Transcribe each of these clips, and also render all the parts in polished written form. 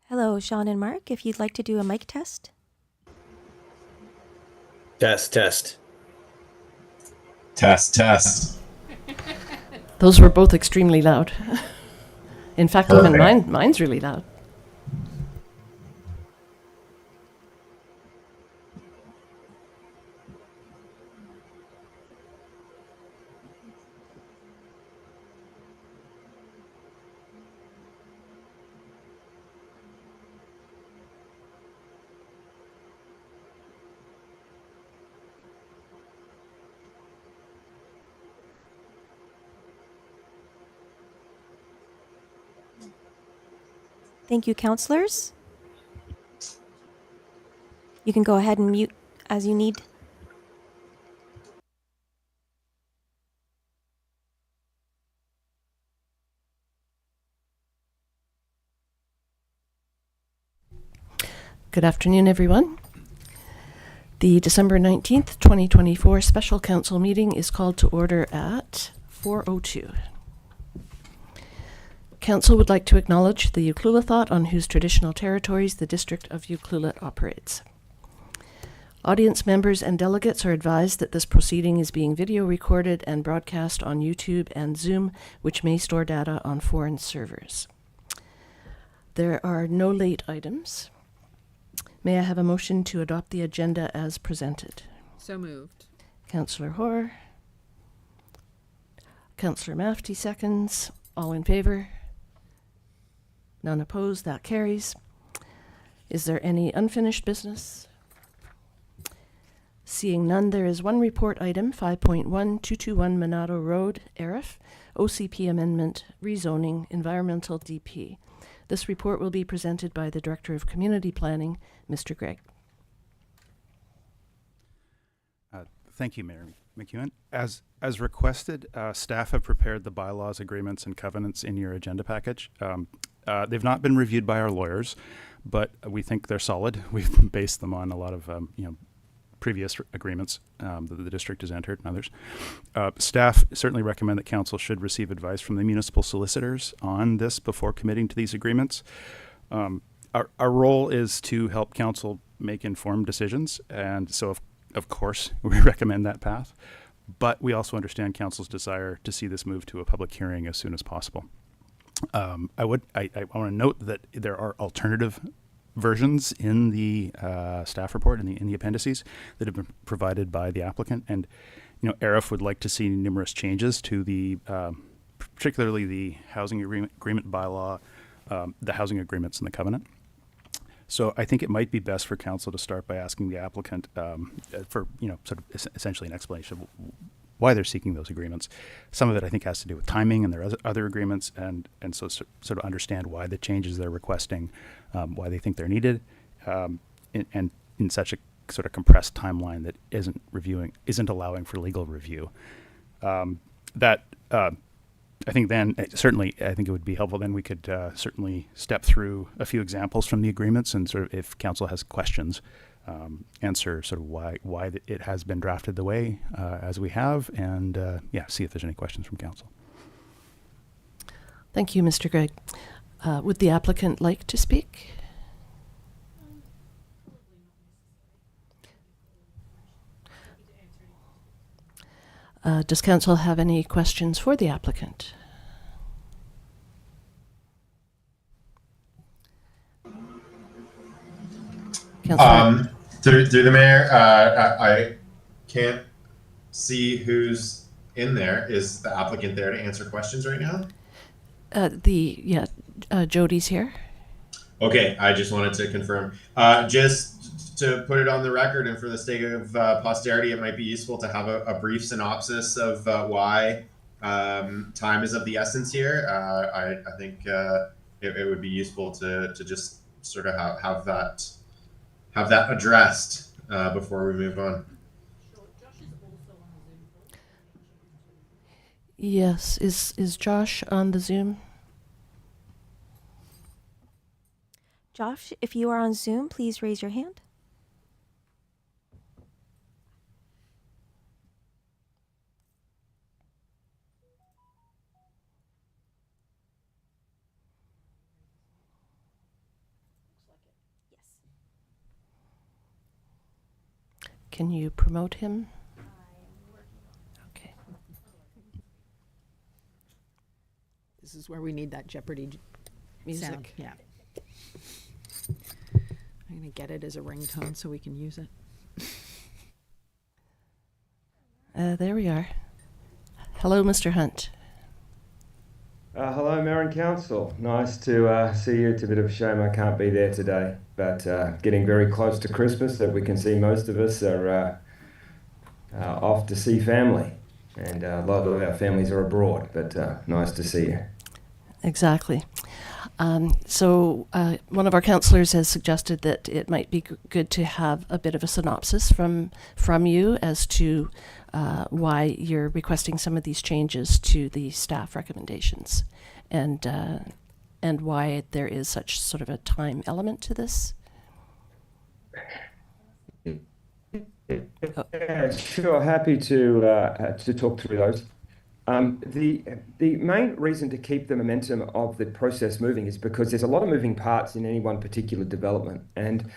Hello, Sean and Mark. If you'd like to do a mic test. Test, test. Test, test. Those were both extremely loud. In fact, even Perfect. mine's really loud. Thank you, counselors. You can go ahead and mute as you need. Good afternoon, everyone. The December 19th, 2024 Special Council meeting is called to order at 4:02. Council would like to acknowledge the Ucluelet on whose traditional territories the District of Ucluelet operates. Audience members and delegates are advised that this proceeding is being video recorded and broadcast on YouTube and Zoom, which may store data on foreign servers. There are no late items. May I have a motion to adopt the agenda as presented? So moved. Councillor Hoare. Councillor Mafty seconds. All in favour? None opposed. That carries. Is there any unfinished business? Seeing none, there is one report item, 5.1221 Monado Road, Arif, OCP Amendment, Rezoning, Environmental DP. This report will be presented by the Director of Community Planning, Mr. Gregg. Thank you, Mayor McEwen. As requested, staff have prepared the bylaws, agreements, and covenants in your agenda package. They've not been reviewed by our lawyers, but we think they're solid. We've based them on a lot of previous agreements that the district has entered and others. Staff certainly recommend that council should receive advice from the municipal solicitors on this before committing to these agreements. Our role is to help council make informed decisions, and so of course we recommend that path, but we also understand council's desire to see this move to a public hearing as soon as possible. I want to note that there are alternative versions in the staff report, in the appendices that have been provided by the applicant, and Arif would like to see numerous changes to the particularly the housing agreement bylaw, the housing agreements and the covenant. So I think it might be best for council to start by asking the applicant for sort of essentially an explanation of why they're seeking those agreements. Some of it I think has to do with timing and their other agreements, and so sort of understand why the changes they're requesting, why they think they're needed, and in such a sort of compressed timeline that isn't allowing for legal review. I think then certainly I think it would be helpful. Then we could certainly step through a few examples from the agreements, and sort of if council has questions, answer sort of why it has been drafted the way as we have, and see if there's any questions from council. Thank you, Mr. Gregg. Would the applicant like to speak? Does council have any questions for the applicant? Through the mayor, I can't see who's in there. Is the applicant there to answer questions right now? Jody's here. Okay, I just wanted to confirm. Just to put it on the record and for the sake of posterity, it might be useful to have a brief synopsis of why time is of the essence here. I think it would be useful to just sort of have that addressed before we move on. Yes, is Josh on the Zoom? Josh, if you are on Zoom, please raise your hand. Can you promote him? Okay. This is where we need that Jeopardy Music. sound. Yeah. I'm going to get it as a ringtone so we can use it. There we are. Hello, Mr. Hunt. Hello, Mayor and Council. Nice to see you. It's a bit of a shame I can't be there today, but getting very close to Christmas that we can see most of us are off to see family, and a lot of our families are abroad, but nice to see you. Exactly. So one of our councillors has suggested that it might be good to have a bit of a synopsis from you as to why you're requesting some of these changes to the staff recommendations, and why there is such sort of a time element to this. Yeah, sure. Happy to talk through those. The main reason to keep the momentum of the process moving is because there's a lot of moving parts in any one particular development, and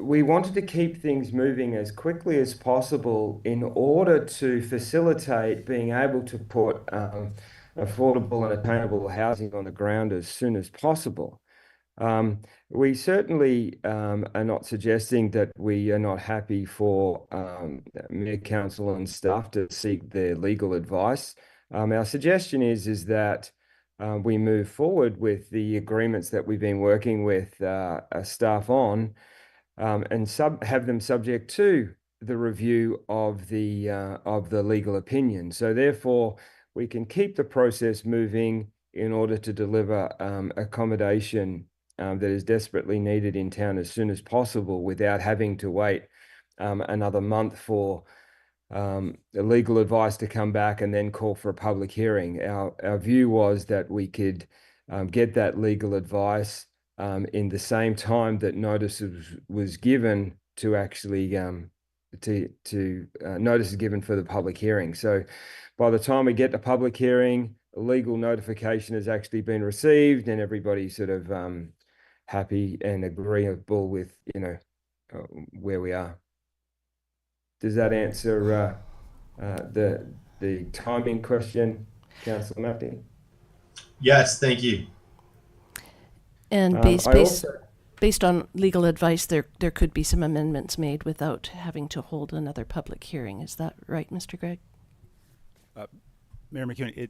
we wanted to keep things moving as quickly as possible in order to facilitate being able to put affordable and attainable housing on the ground as soon as possible. We certainly are not suggesting that we are not happy for Mayor, Council and staff to seek their legal advice. Our suggestion is that we move forward with the agreements that we've been working with staff on, and have them subject to the review of the legal opinion. So therefore, we can keep the process moving in order to deliver accommodation that is desperately needed in town as soon as possible, without having to wait another month for the legal advice to come back and then call for a public hearing. Our view was that we could get that legal advice in the same time that notice was given to actually notice is given for the public hearing. So by the time we get to public hearing, a legal notification has actually been received, and everybody's sort of happy and agreeable with where we are. Does that answer the timing question, Councillor Mappy? Yes, thank you. And based on legal advice, there could be some amendments made without having to hold another public hearing. Is that right, Mr. Gregg? Mayor McEwen,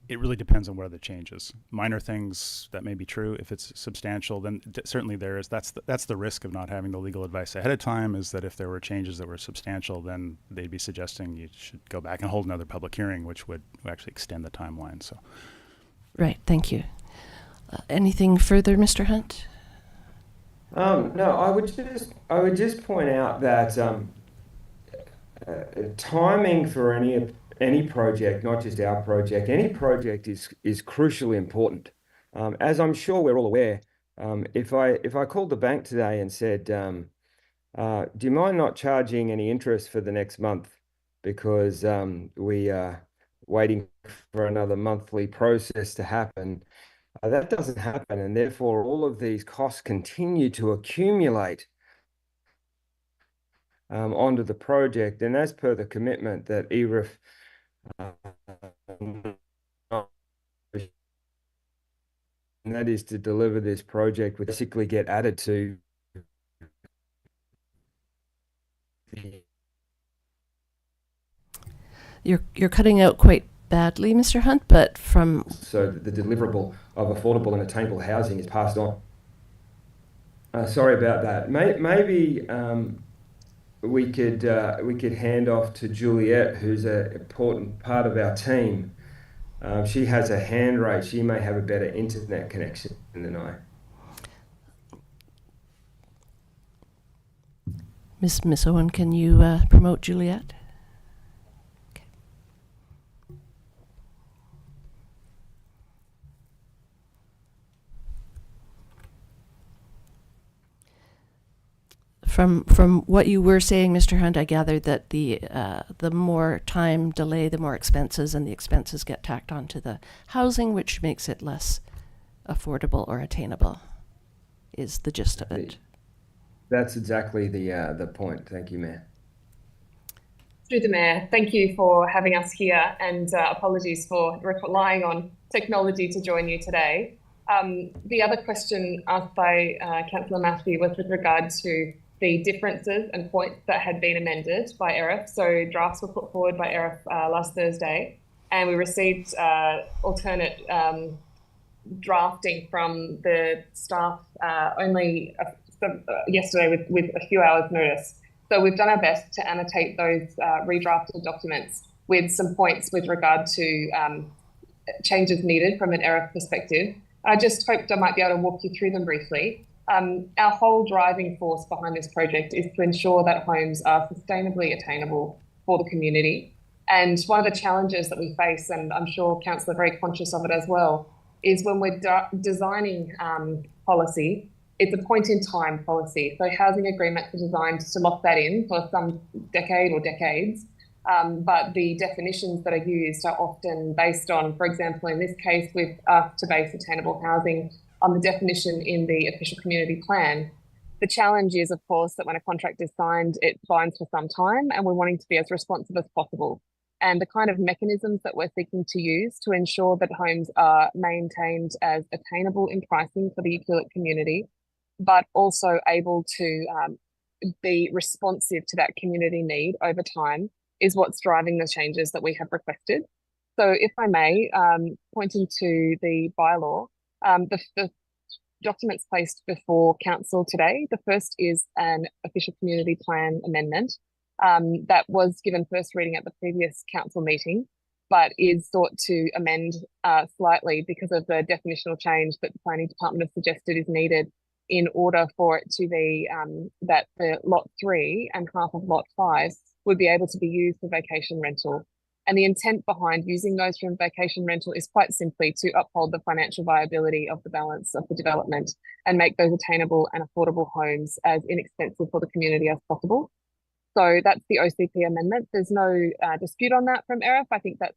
it really depends on what are the changes. Minor things, that may be true. If it's substantial, then certainly there is. That's the risk of not having the legal advice ahead of time, is that if there were changes that were substantial, then they'd be suggesting you should go back and hold another public hearing, which would actually extend the timeline. So, Right, thank you. Anything further, Mr. Hunt? No, I would just point out that timing for any project, not just our project, any project is crucially important. As I'm sure we're all aware, if I called the bank today and said, do you mind not charging any interest for the next month because we are waiting for another monthly process to happen, that doesn't happen, and therefore all of these costs continue to accumulate onto the project. And as per the commitment that ERIF and that is to deliver this project, which basically get added to the... You're cutting out quite badly, Mr. Hunt, but from... So that the deliverable of affordable and attainable housing is passed on. Sorry about that. Maybe we could hand off to Juliet, who's an important part of our team. She has a hand raised. She may have a better internet connection than I. Miss Owen, can you promote Juliet? Okay. From what you were saying, Mr. Hunt, I gathered that the more time delay, the more expenses, and the expenses get tacked onto the housing, which makes it less affordable or attainable, is the gist of it. That's exactly the point. Thank you, Mayor. Through the Mayor, thank you for having us here, and apologies for relying on technology to join you today. The other question asked by Councillor Mathie was with regard to the differences and points that had been amended by ERIF. So drafts were put forward by ERIF last Thursday, and we received alternate drafting from the staff only yesterday with a few hours notice. So we've done our best to annotate those redrafted documents with some points with regard to changes needed from an ERIF perspective. I just hoped I might be able to walk you through them briefly. Our whole driving force behind this project is to ensure that homes are sustainably attainable for the community. And one of the challenges that we face, and I'm sure Councillor very conscious of it as well, is when we're designing policy, it's a point in time policy. So housing agreements are designed to lock that in for some decade or decades. But the definitions that are used are often based on, for example, in this case, we've asked to base attainable housing on the definition in the official community plan. The challenge is, of course, that when a contract is signed, it binds for some time, and we're wanting to be as responsive as possible. And the kind of mechanisms that we're seeking to use to ensure that homes are maintained as attainable in pricing for the Ucluelet community, but also able to be responsive to that community need over time, is what's driving the changes that we have requested. So if I may, pointing to the bylaw, the documents placed before council today, the first is an official community plan amendment that was given first reading at the previous council meeting, but is sought to amend slightly because of the definitional change that the planning department has suggested is needed in order for it to be that the lot 3 and half of lot 5 would be able to be used for vacation rental. And the intent behind using those from vacation rental is quite simply to uphold the financial viability of the balance of the development and make those attainable and affordable homes as inexpensive for the community as possible. So that's the OCP amendment. There's no dispute on that from ERIF. I think that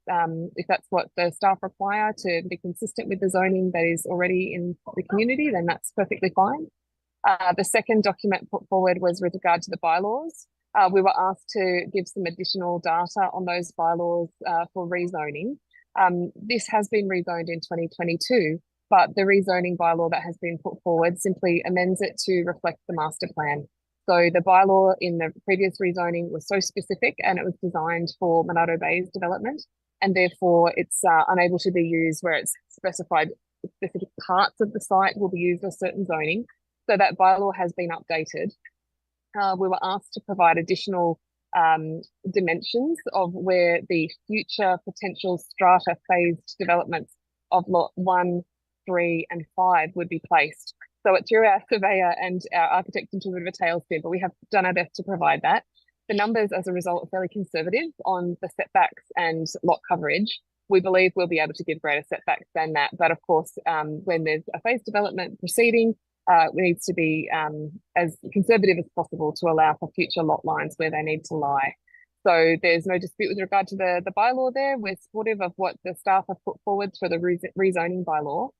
if that's what the staff require to be consistent with the zoning that is already in the community, then that's perfectly fine. The second document put forward was with regard to the bylaws. We were asked to give some additional data on those bylaws for rezoning. This has been rezoned in 2022, but the rezoning bylaw that has been put forward simply amends it to reflect the master plan. So the bylaw in the previous rezoning was so specific, and it was designed for Monarto Bay's development, and therefore it's unable to be used where it's specified specific parts of the site will be used as certain zoning. So that bylaw has been updated. We were asked to provide additional dimensions of where the future potential strata phased developments of lot 1, 3, and 5 would be placed. So it threw our surveyor and our architect into a bit of a tailspin, but we have done our best to provide that. The numbers as a result are fairly conservative on the setbacks and lot coverage. We believe we'll be able to give greater setbacks than that. But of course, when there's a phase development proceeding, it needs to be as conservative as possible to allow for future lot lines where they need to lie. So there's no dispute with regard to the bylaw there. We're supportive of what the staff have put forward for the rezoning bylaw.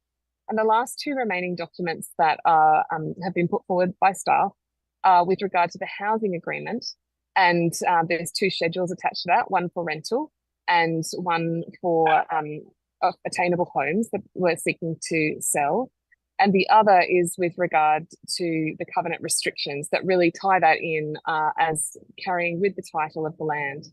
And the last two remaining documents that are have been put forward by staff with regard to the housing agreement. And there's two schedules attached to that, one for rental and one for attainable homes that we're seeking to sell. And the other is with regard to the covenant restrictions that really tie that in as carrying with the title of the land.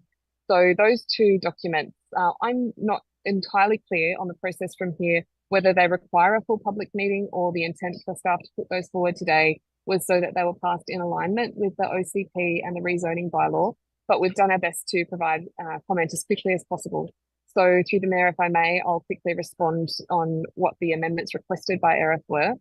So those two documents, I'm not entirely clear on the process from here, whether they require a full public meeting or the intent for staff to put those forward today was so that they were passed in alignment with the OCP and the rezoning bylaw. But we've done our best to provide comment as quickly as possible. So through the Mayor, if I may, I'll quickly respond on what the amendments requested by ERIF were.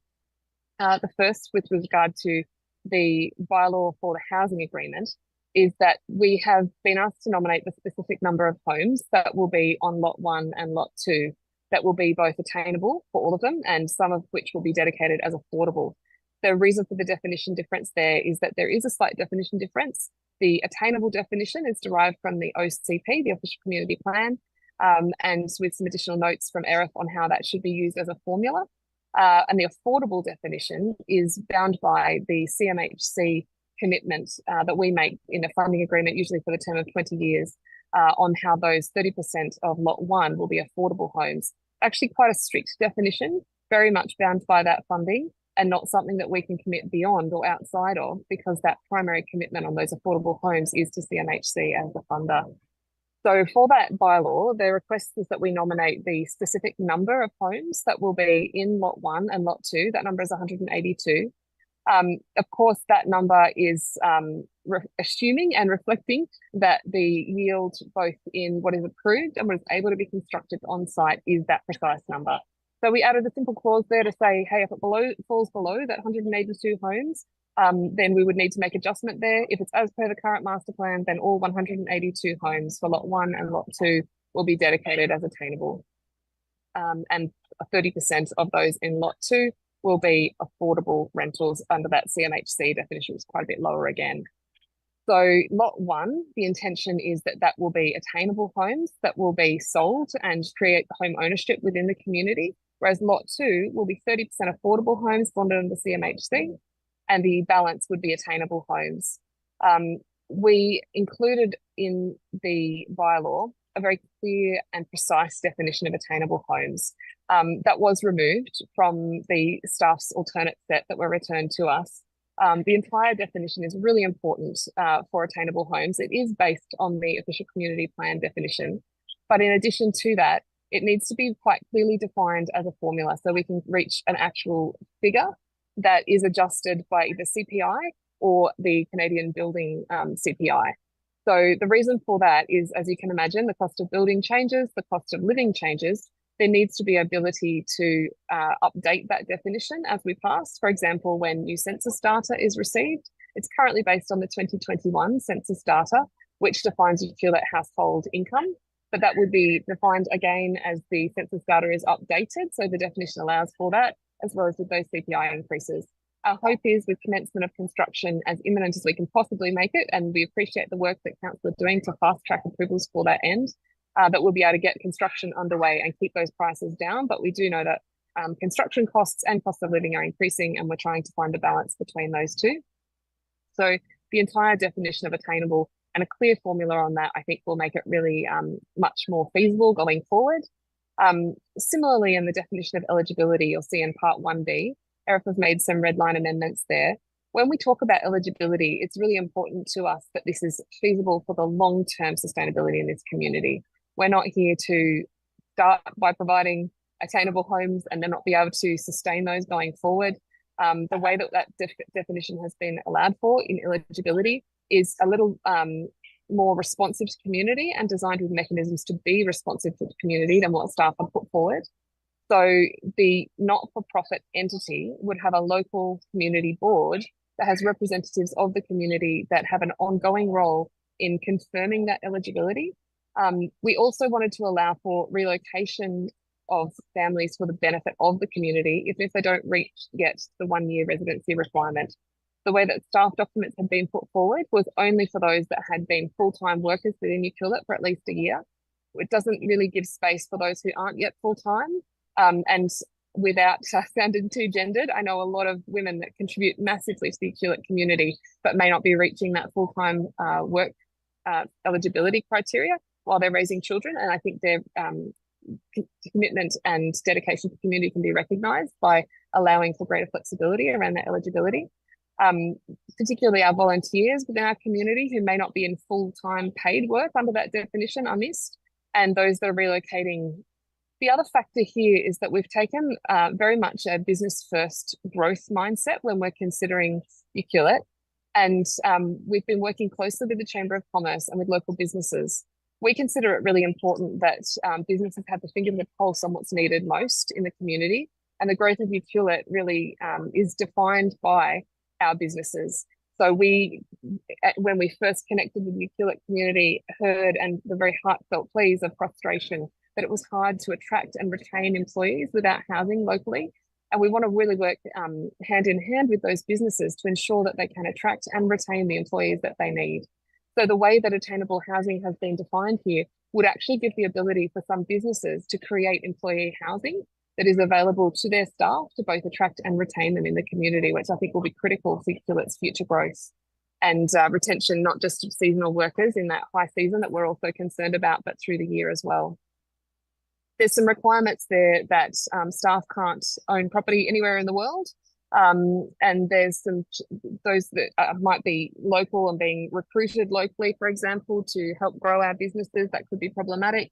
The first, with regard to the bylaw for the housing agreement, is that we have been asked to nominate the specific number of homes that will be on lot 1 and lot 2 that will be both attainable for all of them and some of which will be dedicated as affordable. The reason for the definition difference there is that there is a slight definition difference. The attainable definition is derived from the OCP, the Official Community Plan, and with some additional notes from ERIF on how that should be used as a formula. And the affordable definition is bound by the CMHC commitment that we make in a funding agreement, usually for the term of 20 years, on how those 30% of Lot 1 will be affordable homes. Actually quite a strict definition, very much bound by that funding, and not something that we can commit beyond or outside of, because that primary commitment on those affordable homes is to CMHC as the funder. So for that bylaw, the request is that we nominate the specific number of homes that will be in Lot 1 and Lot 2. That number is 182. Of course, that number is assuming and reflecting that the yield both in what is approved and what is able to be constructed on site is that precise number. So we added a simple clause there to say, hey, if it falls below that 182 homes, then we would need to make adjustment there. If it's as per the current master plan, then all 182 homes for Lot 1 and Lot 2 will be dedicated as attainable. And 30% of those in Lot 2 will be affordable rentals under that CMHC definition, which is quite a bit lower again. So Lot 1, the intention is that that will be attainable homes that will be sold and create home ownership within the community, whereas Lot 2 will be 30% affordable homes bonded under CMHC, and the balance would be attainable homes. We included in the bylaw a very clear and precise definition of attainable homes. That was removed from the staff's alternate set that were returned to us. The entire definition is really important for attainable homes. It is based on the official community plan definition, but in addition to that, it needs to be quite clearly defined as a formula so we can reach an actual figure that is adjusted by either CPI or the Canadian Building CPI. So the reason for that is, as you can imagine, the cost of building changes, the cost of living changes. There needs to be ability to update that definition as we pass. For example, when new census data is received, it's currently based on the 2021 census data, which defines Ucluelet household income, but that would be defined again as the census data is updated. So the definition allows for that, as well as with those CPI increases. Our hope is with commencement of construction as imminent as we can possibly make it, and we appreciate the work that council are doing to fast track approvals for that end, that we'll be able to get construction underway and keep those prices down. But we do know that construction costs and cost of living are increasing, and we're trying to find a balance between those two. So the entire definition of attainable and a clear formula on that, I think, will make it really much more feasible going forward. Similarly, in the definition of eligibility, you'll see in Part 1B, Eric has made some red line amendments there. When we talk about eligibility, it's really important to us that this is feasible for the long-term sustainability in this community. We're not here to start by providing attainable homes and then not be able to sustain those going forward. The way that definition has been allowed for in eligibility is a little more responsive to community and designed with mechanisms to be responsive to the community than what staff have put forward. So the not-for-profit entity would have a local community board that has representatives of the community that have an ongoing role in confirming that eligibility. We also wanted to allow for relocation of families for the benefit of the community if they don't reach yet the 1-year residency requirement. The way that staff documents had been put forward was only for those that had been full-time workers within Ucluelet for at least a year. It doesn't really give space for those who aren't yet full-time. And without sounding too gendered, I know a lot of women that contribute massively to the Ucluelet community, but may not be reaching that full-time work eligibility criteria while they're raising children. And I think their commitment and dedication to the community can be recognised by allowing for greater flexibility around that eligibility. Particularly our volunteers within our community who may not be in full-time paid work under that definition are missed, and those that are relocating. The other factor here is that we've taken very much a business-first growth mindset when we're considering Ucluelet, and we've been working closely with the Chamber of Commerce and with local businesses. We consider it really important that businesses have the finger on the pulse on what's needed most in the community, and the growth of Ucluelet really is defined by our businesses. So we, when we first connected with the Ucluelet community, heard and the very heartfelt pleas of frustration that it was hard to attract and retain employees without housing locally. And we want to really work hand in hand with those businesses to ensure that they can attract and retain the employees that they need. So the way that attainable housing has been defined here would actually give the ability for some businesses to create employee housing that is available to their staff to both attract and retain them in the community, which I think will be critical for Uculet's future growth and retention, not just of seasonal workers in that high season that we're also concerned about, but through the year as well. There's some requirements there that staff can't own property anywhere in the world. And there's those that might be local and being recruited locally, for example, to help grow our businesses. That could be problematic.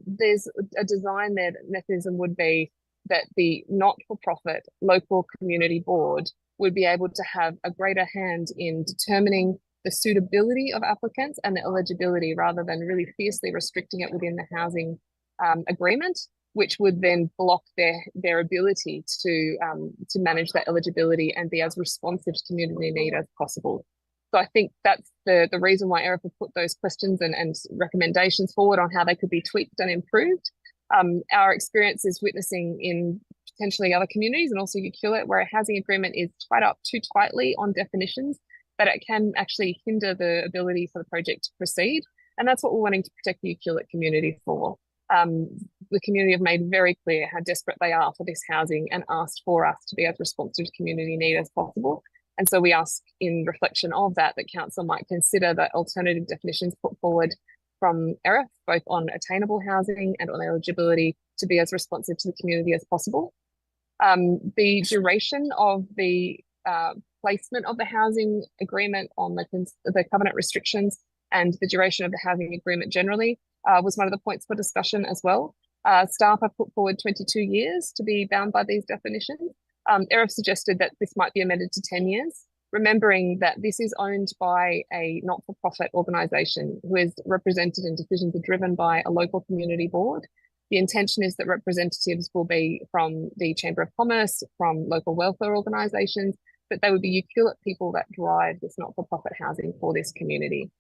There's a design there that mechanism would be that the not-for-profit local community board would be able to have a greater hand in determining the suitability of applicants and the eligibility, rather than really fiercely restricting it within the housing agreement, which would then block their ability to manage that eligibility and be as responsive to community need as possible. So I think that's the reason why ERIF have put those questions and recommendations forward on how they could be tweaked and improved. Our experience is witnessing in potentially other communities and also Uculet, where a housing agreement is tied up too tightly on definitions, that it can actually hinder the ability for the project to proceed. And that's what we're wanting to protect the Uculet community for. The community have made very clear how desperate they are for this housing and asked for us to be as responsive to community need as possible. And so we ask, in reflection of that council might consider the alternative definitions put forward from ERIF, both on attainable housing and on eligibility, to be as responsive to the community as possible. The duration of the placement of the housing agreement on the covenant restrictions and the duration of the housing agreement generally was one of the points for discussion as well. Staff have put forward 22 years to be bound by these definitions. ERIF suggested that this might be amended to 10 years, remembering that this is owned by a not-for-profit organisation who is represented and decisions are driven by a local community board. The intention is that representatives will be from the Chamber of Commerce, from local welfare organisations, but they would be Uculet people that drive this not-for-profit housing for this community.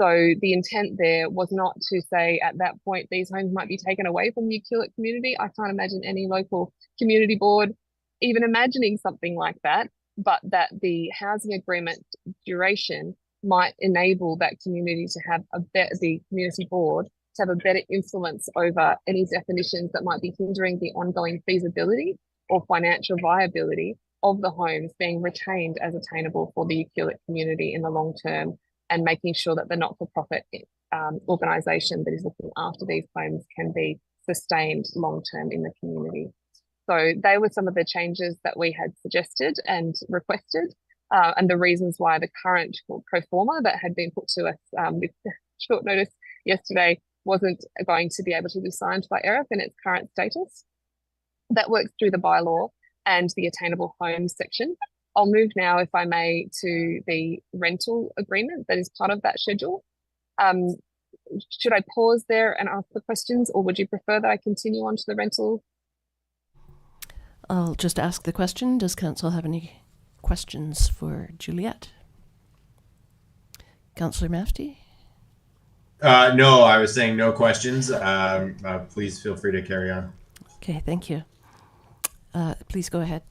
So the intent there was not to say at that point these homes might be taken away from the Uculet community. I can't imagine any local community board even imagining something like that, but that the housing agreement duration might enable that community to have the community board to have a better influence over any definitions that might be hindering the ongoing feasibility or financial viability of the homes being retained as attainable for the Uculet community in the long term, and making sure that the not-for-profit organisation that is looking after these homes can be sustained long-term in the community. So they were some of the changes that we had suggested and requested, and the reasons why the current pro forma that had been put to us with short notice yesterday wasn't going to be able to be signed by ERIF in its current status. That works through the bylaw and the attainable homes section. I'll move now, if I may, to the rental agreement that is part of that schedule. Should I pause there and ask the questions, or would you prefer that I continue on to the rental? I'll just ask the question. Does council have any questions for Juliette? Councillor Mafty? No, I was saying no questions. Please feel free to carry on. Okay, thank you. Please go ahead.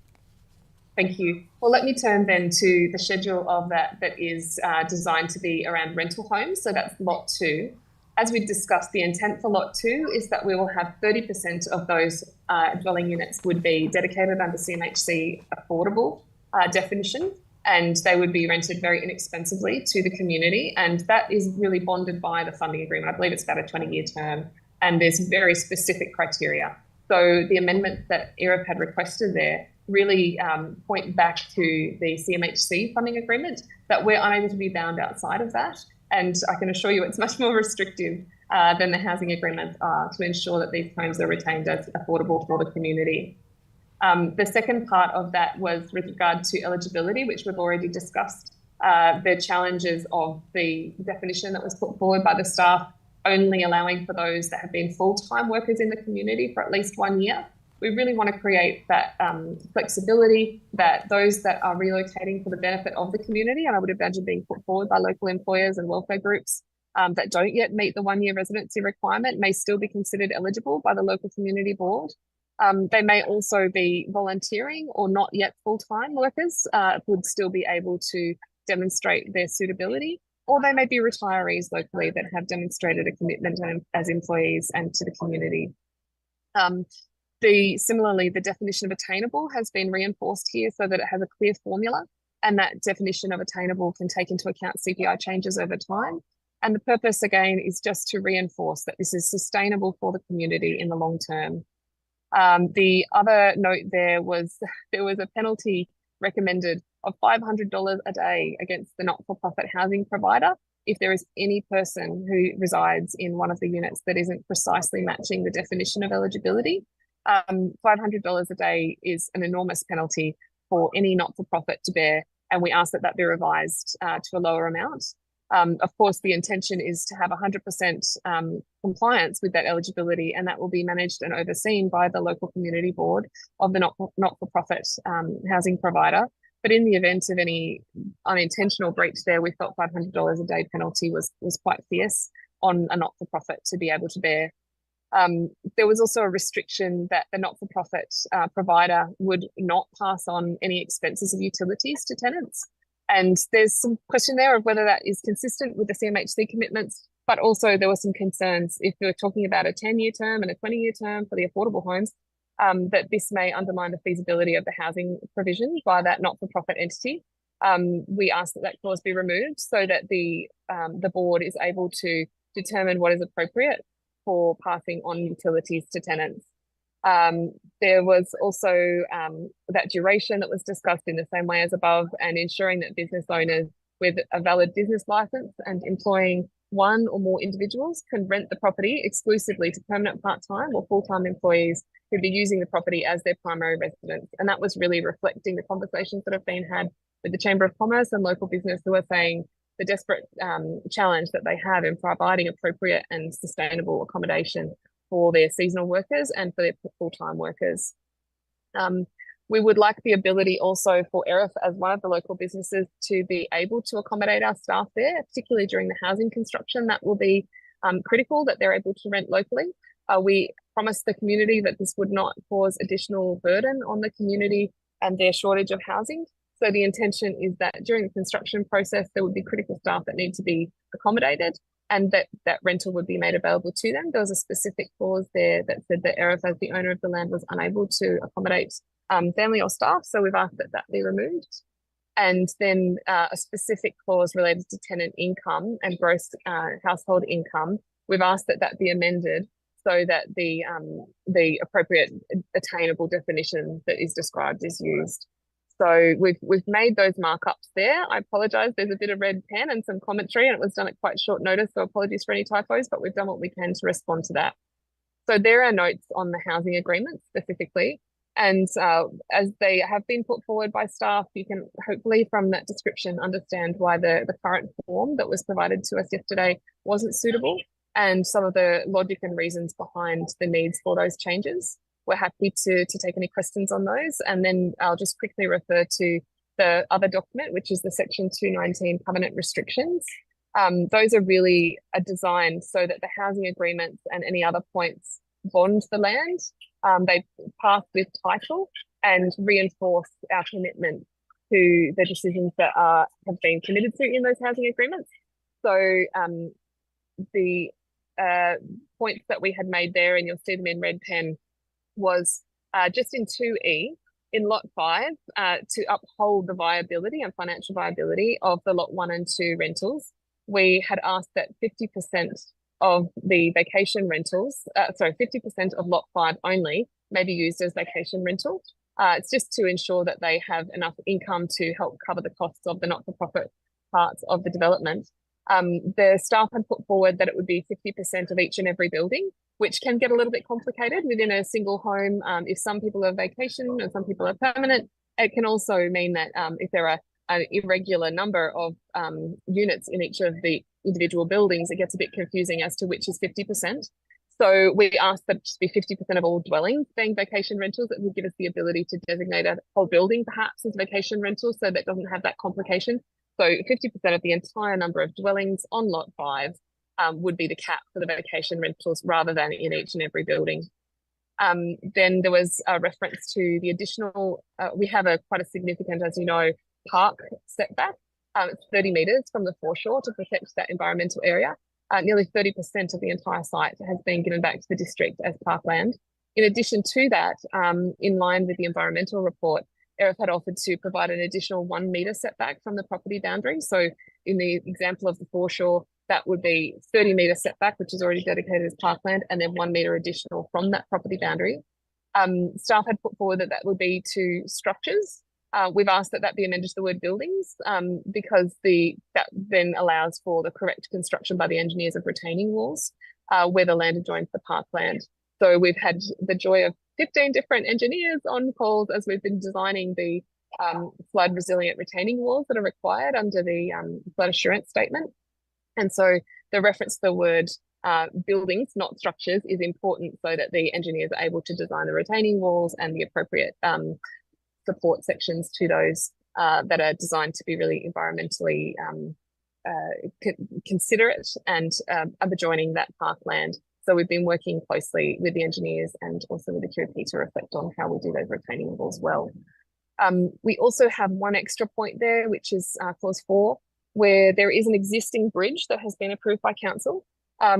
Thank you. Well, let me turn then to the schedule of that is designed to be around rental homes. So that's lot 2. As we discussed, the intent for lot 2 is that we will have 30% of those dwelling units would be dedicated under CMHC affordable definition, and they would be rented very inexpensively to the community. And that is really bonded by the funding agreement. I believe it's about a 20-year term, and there's very specific criteria. So the amendments that ERIF had requested there really point back to the CMHC funding agreement, that we're unable to be bound outside of that. And I can assure you it's much more restrictive than the housing agreements are to ensure that these homes are retained as affordable for the community. The second part of that was with regard to eligibility, which we've already discussed, the challenges of the definition that was put forward by the staff, only allowing for those that have been full-time workers in the community for at least 1 year. We really want to create that flexibility, that those that are relocating for the benefit of the community, and I would imagine being put forward by local employers and welfare groups that don't yet meet the 1 year residency requirement, may still be considered eligible by the local community board. They may also be volunteering or not yet full-time workers, would still be able to demonstrate their suitability, or they may be retirees locally that have demonstrated a commitment as employees and to the community. Similarly, the definition of attainable has been reinforced here so that it has a clear formula, and that definition of attainable can take into account CPI changes over time. And the purpose, again, is just to reinforce that this is sustainable for the community in the long term. The other note there was a penalty recommended of $500 a day against the not-for-profit housing provider if there is any person who resides in one of the units that isn't precisely matching the definition of eligibility. $500 a day is an enormous penalty for any not-for-profit to bear, and we ask that that be revised to a lower amount. Of course, the intention is to have 100% compliance with that eligibility, and that will be managed and overseen by the local community board of the not-for-profit housing provider. But in the event of any unintentional breach there, we felt $500 a day penalty was quite fierce on a not-for-profit to be able to bear. There was also a restriction that the not-for-profit provider would not pass on any expenses of utilities to tenants. And there's some question there of whether that is consistent with the CMHC commitments, but also there were some concerns if we were talking about a 10-year term and a 20-year term for the affordable homes, that this may undermine the feasibility of the housing provision by that not-for-profit entity. We ask that that clause be removed so that the board is able to determine what is appropriate for passing on utilities to tenants. There was also that duration that was discussed in the same way as above, and ensuring that business owners with a valid business license and employing one or more individuals can rent the property exclusively to permanent part-time or full-time employees who'd be using the property as their primary residence. And that was really reflecting the conversations that have been had with the Chamber of Commerce and local business, who are saying the desperate challenge that they have in providing appropriate and sustainable accommodation for their seasonal workers and for their full-time workers. We would like the ability also for Erif as one of the local businesses to be able to accommodate our staff there, particularly during the housing construction. That will be critical that they're able to rent locally. We promised the community that this would not cause additional burden on the community and their shortage of housing. So the intention is that during the construction process, there would be critical staff that need to be accommodated, and that rental would be made available to them. There was a specific clause there that said that Erif, as the owner of the land, was unable to accommodate family or staff, so we've asked that that be removed. And then a specific clause related to tenant income and gross household income, we've asked that that be amended so that the appropriate attainable definition that is described is used. So we've made those markups there. I apologise, there's a bit of red pen and some commentary, and it was done at quite short notice, so apologies for any typos, but we've done what we can to respond to that. So there are notes on the housing agreement specifically, and as they have been put forward by staff, you can hopefully from that description understand why the current form that was provided to us yesterday wasn't suitable, and some of the logic and reasons behind the needs for those changes. We're happy to take any questions on those. And then I'll just quickly refer to the other document, which is the Section 219 covenant restrictions. Those are really designed so that the housing agreements and any other points bond the land. They pass with title and reinforce our commitment to the decisions that have been committed to in those housing agreements. So the points that we had made there, and you'll see them in red pen, was just in 2E, in Lot 5, to uphold the viability and financial viability of the Lot 1 and 2 rentals. We had asked that 50% of the vacation rentals, 50% of Lot 5 only may be used as vacation rental. It's just to ensure that they have enough income to help cover the costs of the not-for-profit parts of the development. The staff had put forward that it would be 50% of each and every building, which can get a little bit complicated within a single home. If some people are vacation and some people are permanent, it can also mean that if there are an irregular number of units in each of the individual buildings, it gets a bit confusing as to which is 50%. So we asked that it just be 50% of all dwellings being vacation rentals. That would give us the ability to designate a whole building perhaps as vacation rentals, so that doesn't have that complication. So 50% of the entire number of dwellings on Lot 5 would be the cap for the vacation rentals, rather than in each and every building. Then there was a reference to the additional, we have quite a significant, as you know, park setback. It's 30 metres from the foreshore to protect that environmental area. Nearly 30% of the entire site has been given back to the district as parkland. In addition to that, in line with the environmental report, ERIF had offered to provide an additional 1 metre setback from the property boundary. So in the example of the foreshore, that would be 30-metre setback, which is already dedicated as parkland, and then 1 metre additional from that property boundary. Staff had put forward that that would be to structures. We've asked that that be amended to the word buildings because that then allows for the correct construction by the engineers of retaining walls where the land adjoins the parkland. So we've had the joy of 15 different engineers on calls as we've been designing the flood resilient retaining walls that are required under the flood assurance statement. And so the reference to the word buildings, not structures, is important so that the engineers are able to design the retaining walls and the appropriate support sections to those that are designed to be really environmentally considerate and adjoining that parkland. So we've been working closely with the engineers and also with the QP to reflect on how we do those retaining walls well. We also have one extra point there, which is clause 4, where there is an existing bridge that has been approved by council. I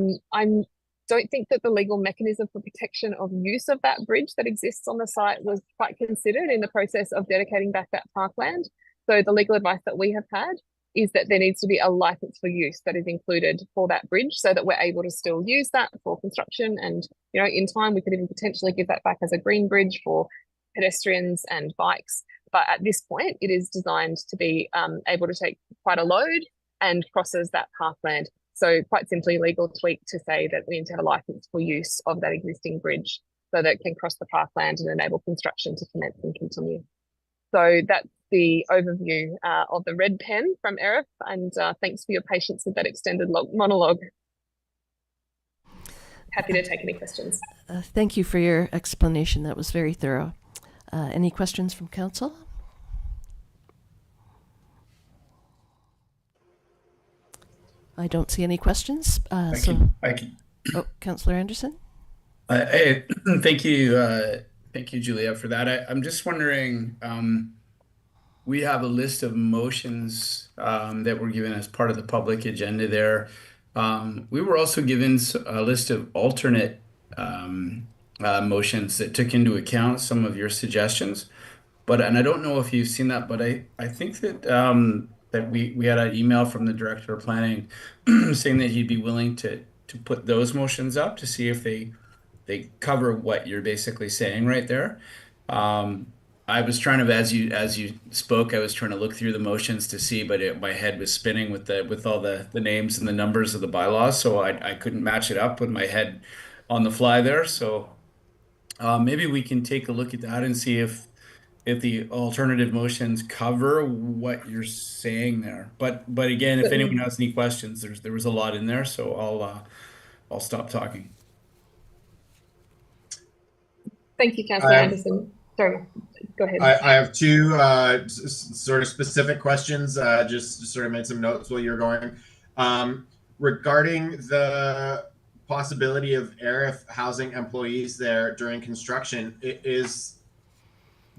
don't think that the legal mechanism for protection of use of that bridge that exists on the site was quite considered in the process of dedicating back that parkland. So the legal advice that we have had is that there needs to be a license for use that is included for that bridge so that we're able to still use that for construction. And, you know, in time, we could even potentially give that back as a green bridge for pedestrians and bikes. But at this point, it is designed to be able to take quite a load and crosses that parkland. So quite simply, legal tweak to say that we need to have a license for use of that existing bridge so that it can cross the parkland and enable construction to commence and continue. So that's the overview of the red pen from ERIF, and thanks for your patience with that extended monologue. Happy to take any questions. Thank you for your explanation. That was very thorough. Any questions from council? I don't see any questions. Thank you. Oh, Councillor Anderson? Thank you, Julia, for that. I'm just wondering, we have a list of motions that were given as part of the public agenda there. We were also given a list of alternate motions that took into account some of your suggestions. And I don't know if you've seen that, but I think that that we had an email from the director of planning saying that he'd be willing to put those motions up to see if they cover what you're basically saying right there. I was trying to, as you spoke, I was trying to look through the motions to see, but my head was spinning with all the names and the numbers of the bylaws, so I couldn't match it up with my head on the fly there. So maybe we can take a look at that and see if the alternative motions cover what you're saying there. But again, if anyone has any questions, there was a lot in there, so I'll stop talking. Thank you, Councillor Anderson. Sorry, go ahead. I have two sort of specific questions. Just sort of made some notes while you're going. Regarding the possibility of ERIF housing employees there during construction,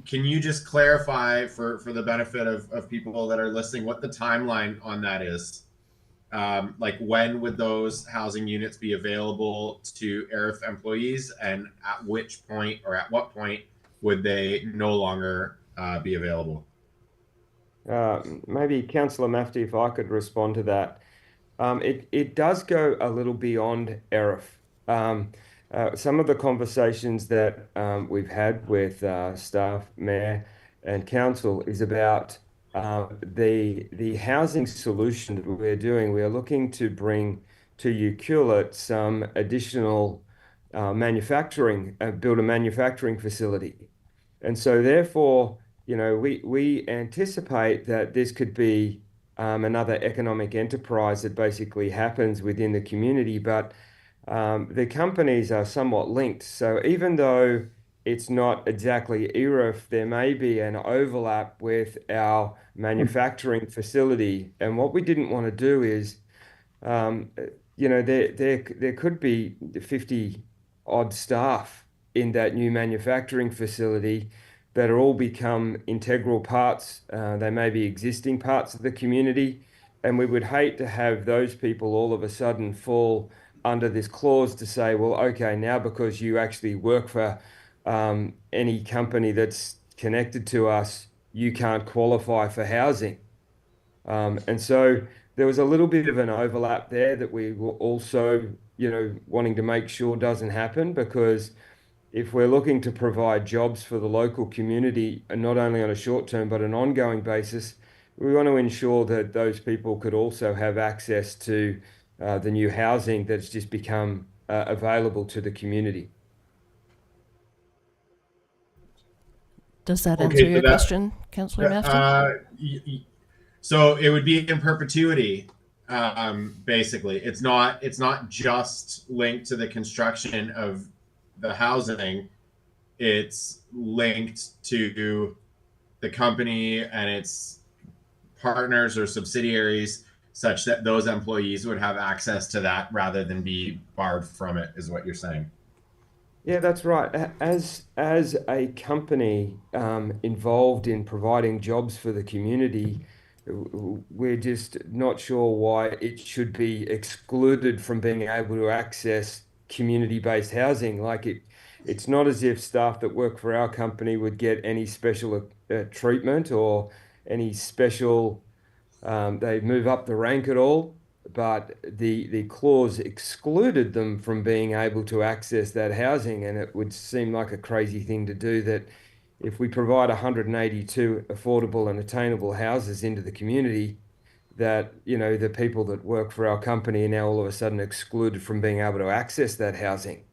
can you just clarify for the benefit of people that are listening what the timeline on that is? Like, when would those housing units be available to ERIF employees, and at which point or at what point would they no longer be available? Maybe Councillor Mafti, if I could respond to that. It does go a little beyond ERIF. Some of the conversations that we've had with staff, mayor and council is about the housing solution that we're doing. We are looking to bring to Ucluelet some additional manufacturing, build a manufacturing facility. And so therefore, you know, we anticipate that this could be another economic enterprise that basically happens within the community, but the companies are somewhat linked. So even though it's not exactly ERIF, there may be an overlap with our manufacturing facility. And what we didn't want to do is, you know, there could be 50 odd staff in that new manufacturing facility that are all become integral parts. They may be existing parts of the community, and we would hate to have those people all of a sudden fall under this clause to say, well, okay, now because you actually work for any company that's connected to us, you can't qualify for housing. And so there was a little bit of an overlap there that we were also, wanting to make sure doesn't happen, because if we're looking to provide jobs for the local community, and not only on a short term but an ongoing basis, we want to ensure that those people could also have access to the new housing that's just become available to the community. Does that Okay, answer so your that- question, Councillor Mafty? So it would be in perpetuity, basically. It's not just linked to the construction of the housing. It's linked to the company and its partners or subsidiaries, such that those employees would have access to that rather than be barred from it, is what you're saying. Yeah, that's right. As a company involved in providing jobs for the community, we're just not sure why it should be excluded from being able to access community-based housing. It's not as if staff that work for our company would get any special treatment or any special, they move up the rank at all. But the clause excluded them from being able to access that housing, and it would seem like a crazy thing to do, that if we provide 182 affordable and attainable houses into the community, that the people that work for our company are now all of a sudden excluded from being able to access that housing.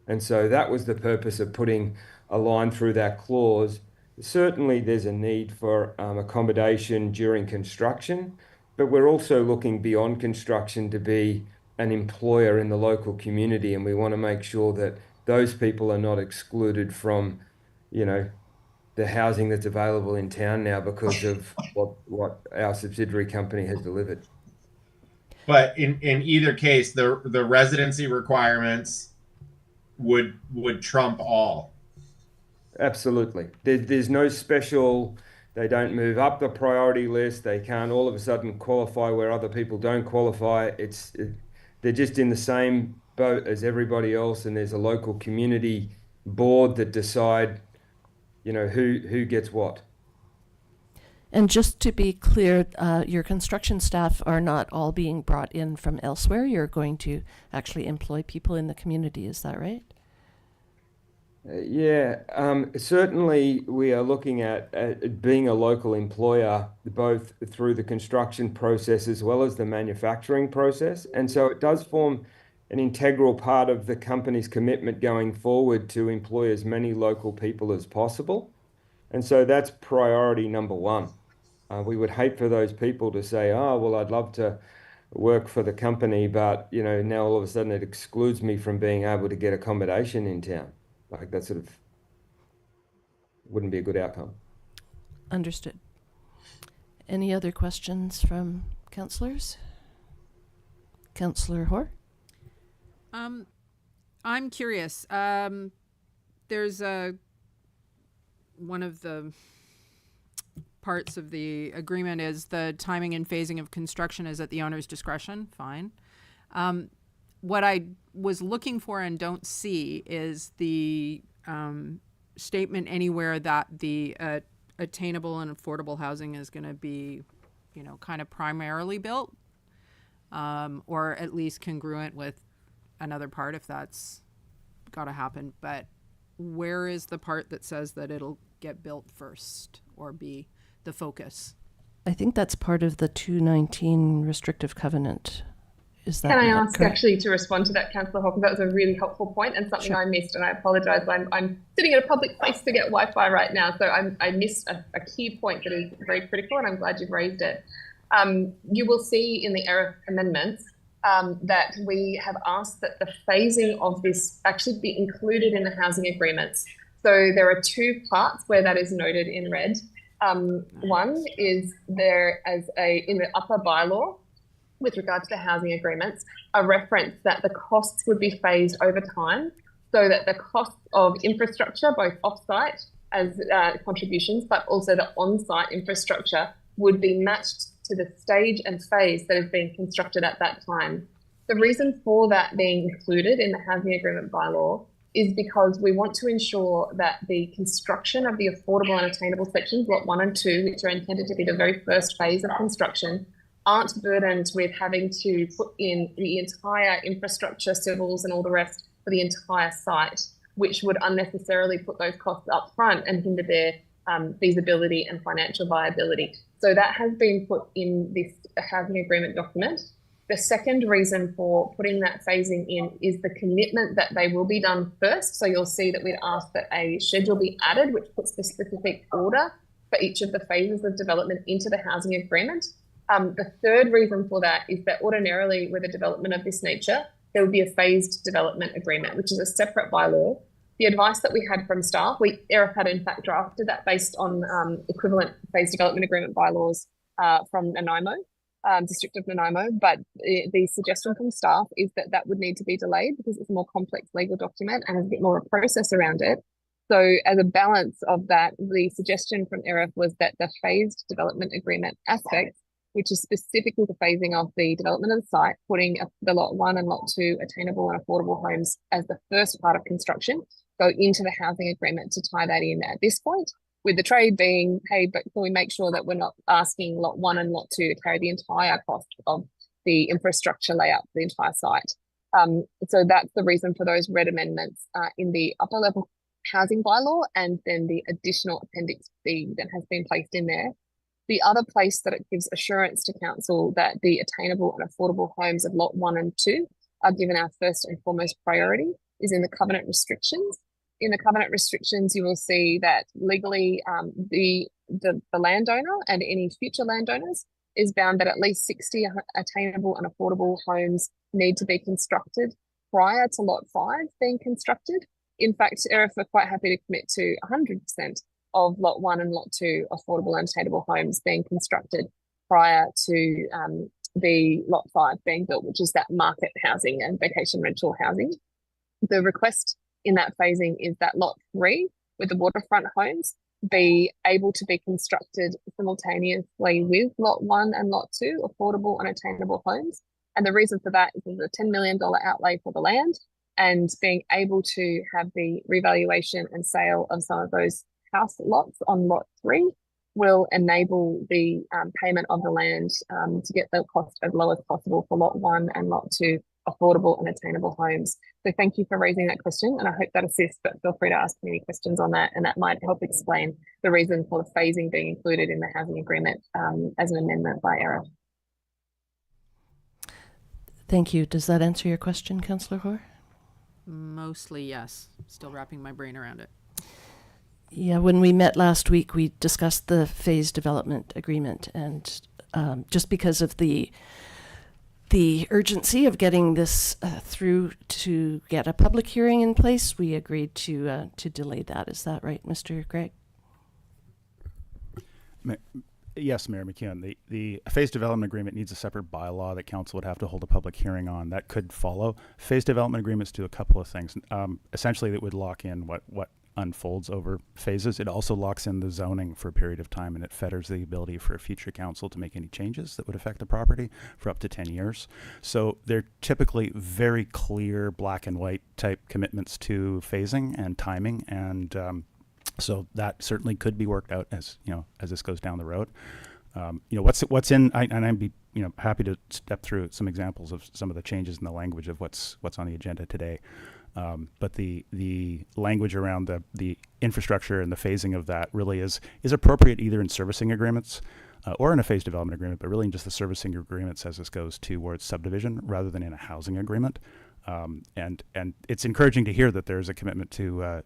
And so that was the purpose of putting a line through that clause. Certainly there's a need for accommodation during construction, but we're also looking beyond construction to be an employer in the local community, and we want to make sure that those people are not excluded from, the housing that's available in town now because of what our subsidiary company has delivered. But in either case, the residency requirements would trump all. Absolutely. There's no special. They don't move up the priority list. They can't all of a sudden qualify where other people don't qualify. They're just in the same boat as everybody else, and there's a local community board that decide, who gets what. And just to be clear, your construction staff are not all being brought in from elsewhere. You're going to actually employ people in the community. Is that right? Certainly we are looking at being a local employer, both through the construction process as well as the manufacturing process. And so it does form an integral part of the company's commitment going forward to employ as many local people as possible. And so that's priority number one. We would hate for those people to say, oh, well, I'd love to work for the company, but now all of a sudden it excludes me from being able to get accommodation in town. Like, that sort of wouldn't be a good outcome. Understood. Any other questions from councillors? Councillor Hoare? I'm curious. There's one of the parts of the agreement is the timing and phasing of construction is at the owner's discretion. Fine. What I was looking for and don't see is the statement anywhere that the attainable and affordable housing is going to be, kind of primarily built, or at least congruent with another part if that's got to happen. But where is the part that says that it'll get built first or be the focus? I think that's part of the 219 restrictive covenant. Is that Can I not ask correct? actually to respond to that, Councillor Hawkins? That was a really helpful point and something I missed, and I apologise. I'm sitting at a public place to get Wi-Fi right now, so I missed a key point that is very critical, and I'm glad you've raised it. You will see in the ERIF amendments that we have asked that the phasing of this actually be included in the housing agreements. So there are two parts where that is noted in red. One is there as in the upper bylaw, with regard to the housing agreements, a reference that the costs would be phased over time, so that the costs of infrastructure, both off-site as contributions, but also the on-site infrastructure, would be matched to the stage and phase that is being constructed at that time. The reason for that being included in the housing agreement bylaw is because we want to ensure that the construction of the affordable and attainable sections, lot 1 and 2, which are intended to be the very first phase of construction, aren't burdened with having to put in the entire infrastructure, civils and all the rest for the entire site, which would unnecessarily put those costs up front and hinder their feasibility and financial viability. So that has been put in this housing agreement document. The second reason for putting that phasing in is the commitment that they will be done first. So you'll see that we'd ask that a schedule be added, which puts the specific order for each of the phases of development into the housing agreement. The third reason for that is that ordinarily with a development of this nature, there would be a phased development agreement, which is a separate bylaw. The advice that we had from staff, ERIF had in fact drafted that based on equivalent phased development agreement bylaws from Nanaimo. District of Nanaimo, but the suggestion from staff is that that would need to be delayed because it's a more complex legal document and has a bit more of a process around it. So as a balance of that, the suggestion from ERIF was that the phased development agreement aspect, which is specifically the phasing of the development of the site, putting the lot 1 and lot 2 attainable and affordable homes as the first part of construction, go into the housing agreement to tie that in at this point. With the trade being, hey, but can we make sure that we're not asking lot 1 and lot 2 to carry the entire cost of the infrastructure layout for the entire site? So that's the reason for those red amendments in the upper level housing bylaw and then the additional Appendix B that has been placed in there. The other place that it gives assurance to council that the attainable and affordable homes of lot 1 and 2 are given our first and foremost priority is in the covenant restrictions. In the covenant restrictions, you will see that legally the landowner and any future landowners is bound that at least 60 attainable and affordable homes need to be constructed prior to lot 5 being constructed. In fact, ERIF are quite happy to commit to 100% of lot 1 and lot 2 affordable and attainable homes being constructed prior to the lot 5 being built, which is that market housing and vacation rental housing. The request in that phasing is that lot 3 with the waterfront homes be able to be constructed simultaneously with lot 1 and lot 2 affordable and attainable homes. And the reason for that is there's a $10 million outlay for the land, and being able to have the revaluation and sale of some of those house lots on lot 3 will enable the payment of the land to get the cost as low as possible for lot 1 and lot 2 affordable and attainable homes. So thank you for raising that question, and I hope that assists, but feel free to ask me any questions on that, and that might help explain the reason for the phasing being included in the housing agreement as an amendment by ERIF. Thank you. Does that answer your question, Councillor Hoare? Mostly, yes. Still wrapping my brain around it. Yeah, when we met last week, we discussed the phased development agreement, and just because of the urgency of getting this through to get a public hearing in place, we agreed to delay that. Is that right, Mr. Gregg? Yes, Mayor McEwen. The phased development agreement needs a separate bylaw that council would have to hold a public hearing on. That could follow. Phased development agreements do a couple of things. Essentially, that would lock in what unfolds over phases. It also locks in the zoning for a period of time, and it fetters the ability for a future council to make any changes that would affect the property for up to 10 years. So they're typically very clear black and white type commitments to phasing and timing, and so that certainly could be worked out as this goes down the road. What's in, and I'd be happy to step through some examples of some of the changes in the language of what's on the agenda today. But the language around the infrastructure and the phasing of that really is appropriate either in servicing agreements or in a phased development agreement, but really in just the servicing agreements as this goes towards subdivision rather than in a housing agreement. And it's encouraging to hear that there's a commitment to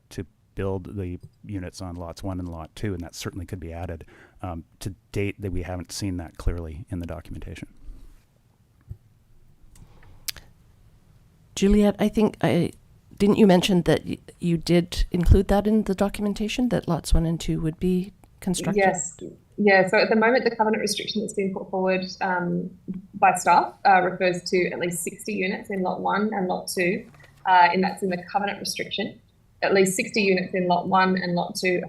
build the units on lots 1 and lot 2, and that certainly could be added. To date, that we haven't seen that clearly in the documentation. Juliet, I think didn't you mention that you did include that in the documentation, that lots 1 and 2 would be constructed? Yes. Yeah, so at the moment, the covenant restriction that's been put forward by staff refers to at least 60 units in lot 1 and lot 2, and that's in the covenant restriction. At least 60 units in lot 1 and lot 2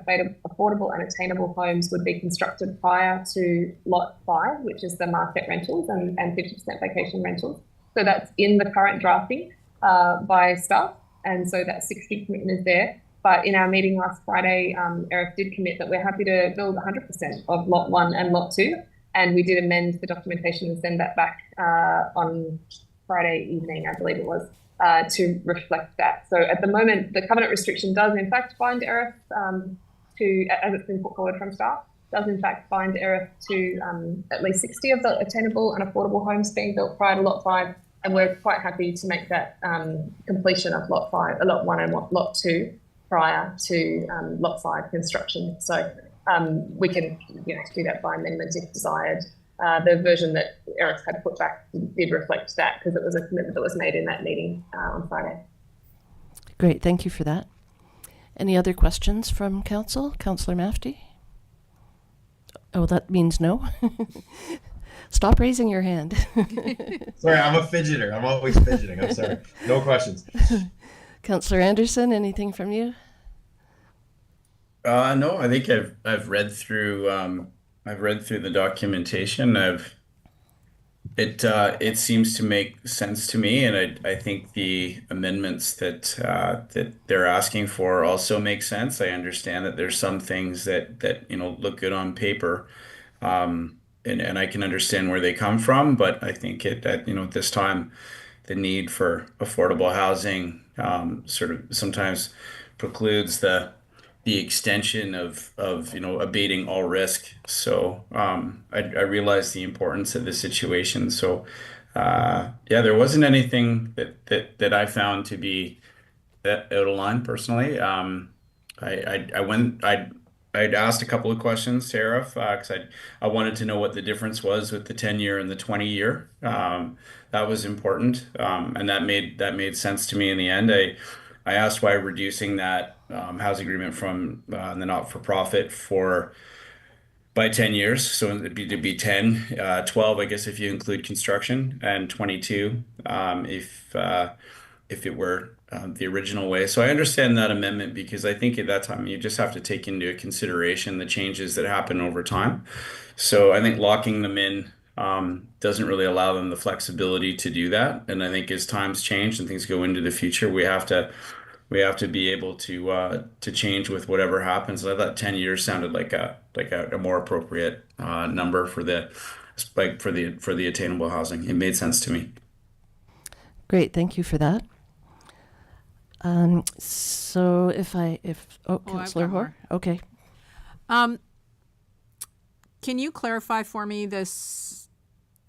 affordable and attainable homes would be constructed prior to lot 5, which is the market rentals and 50% vacation rentals. So that's in the current drafting by staff, and so that 60 commitment is there. But in our meeting last Friday, Eris did commit that we're happy to build 100% of Lot 1 and Lot 2, and we did amend the documentation and send that back on Friday evening, I believe it was, to reflect that. So at the moment, the covenant restriction does in fact bind Eris to, as it's been put forward from staff, does in fact bind Eris to at least 60 of the attainable and affordable homes being built prior to Lot 5, and we're quite happy to make that completion of Lot 1 and Lot 2 prior to Lot 5 construction. So we can do that by amendment if desired. The version that Eris had put back did reflect that, because it was a commitment that was made in that meeting on Friday. Great, thank you for that. Any other questions from Council? Councillor Mafty? Oh, that means no. Stop raising your hand. Sorry, I'm a fidgeter. I'm always fidgeting. I'm sorry. No questions. Councillor Anderson, anything from you? No, I think I've read through the documentation. It seems to make sense to me, and I think the amendments that they're asking for also make sense. I understand that there's some things that look good on paper, and I can understand where they come from, but I think at this time, the need for affordable housing sort of sometimes precludes the extension of abating all risk. So I realize the importance of the situation. So there wasn't anything that I found to be out of line personally. I'd asked a couple of questions to Arif because I wanted to know what the difference was with the 10-year and the 20-year. That was important, and that made sense to me in the end. I asked why reducing that housing agreement from the not-for-profit by 10 years. So it'd be 10, 12, I guess, if you include construction, and 22 if it were the original way. So I understand that amendment, because I think at that time you just have to take into consideration the changes that happen over time. So I think locking them in doesn't really allow them the flexibility to do that. And I think as times change and things go into the future, we have to be able to change with whatever happens. I thought 10 years sounded like a more appropriate number for the attainable housing. It made sense to me. Great, thank you for that. So Councillor got Hoare? Okay. Can you clarify for me this?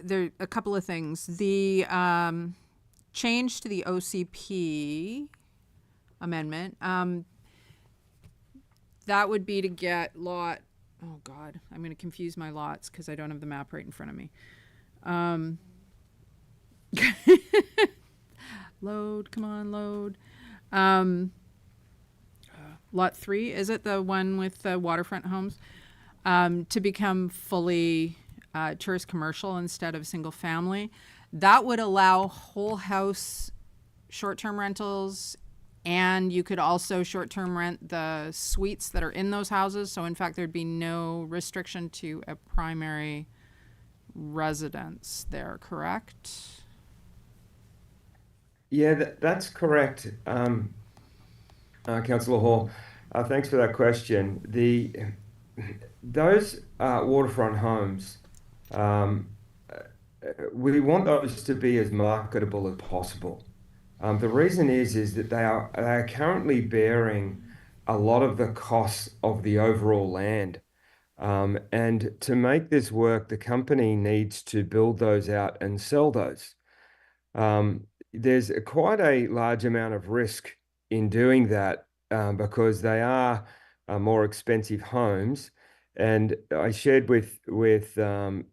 There a couple of things. The change to the OCP amendment, that would be to get lot, oh God, I'm going to confuse my lots because I don't have the map right in front of me. Load, come on, load. Lot 3, is it the one with the waterfront homes? To become fully tourist commercial instead of single family. That would allow whole house short-term rentals, and you could also short-term rent the suites that are in those houses. So in fact, there'd be no restriction to a primary residence there, correct? Yeah, that's correct, Councillor Hall. Thanks for that question. Those waterfront homes, we want those to be as marketable as possible. The reason is that they are currently bearing a lot of the costs of the overall land. And to make this work, the company needs to build those out and sell those. There's quite a large amount of risk in doing that because they are more expensive homes. And I shared with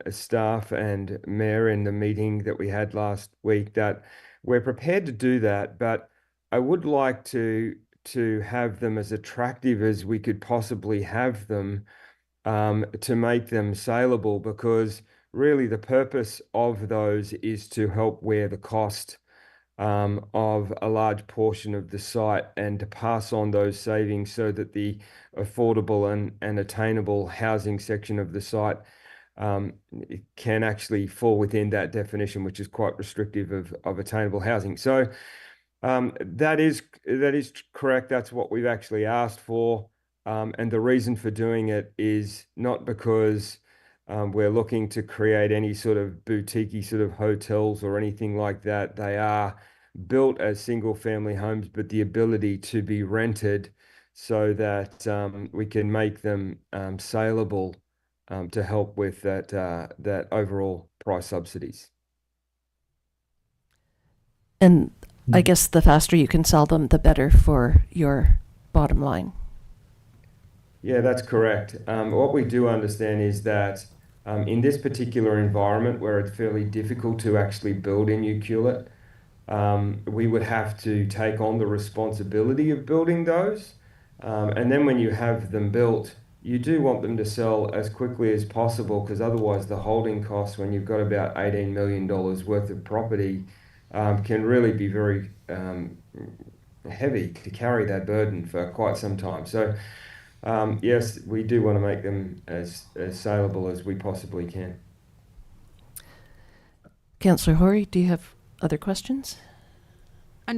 staff and Mayor in the meeting that we had last week that we're prepared to do that, but I would like to have them as attractive as we could possibly have them to make them saleable, because really the purpose of those is to help wear the cost of a large portion of the site and to pass on those savings so that the affordable and attainable housing section of the site it can actually fall within that definition, which is quite restrictive of attainable housing. So that is correct. That's what we've actually asked for. And the reason for doing it is not because we're looking to create any sort of boutique sort of hotels or anything like that. They are built as single family homes, but the ability to be rented so that we can make them saleable to help with that overall price subsidies. And I guess the faster you can sell them, the better for your bottom line. Yeah, that's correct. What we do understand is that in this particular environment where it's fairly difficult to actually build in Ucluelet, we would have to take on the responsibility of building those. And then when you have them built, you do want them to sell as quickly as possible, because otherwise the holding costs when you've got about $18 million worth of property can really be very heavy to carry that burden for quite some time. So yes, we do want to make them as saleable as we possibly can. Councillor Horry, do you have other questions? I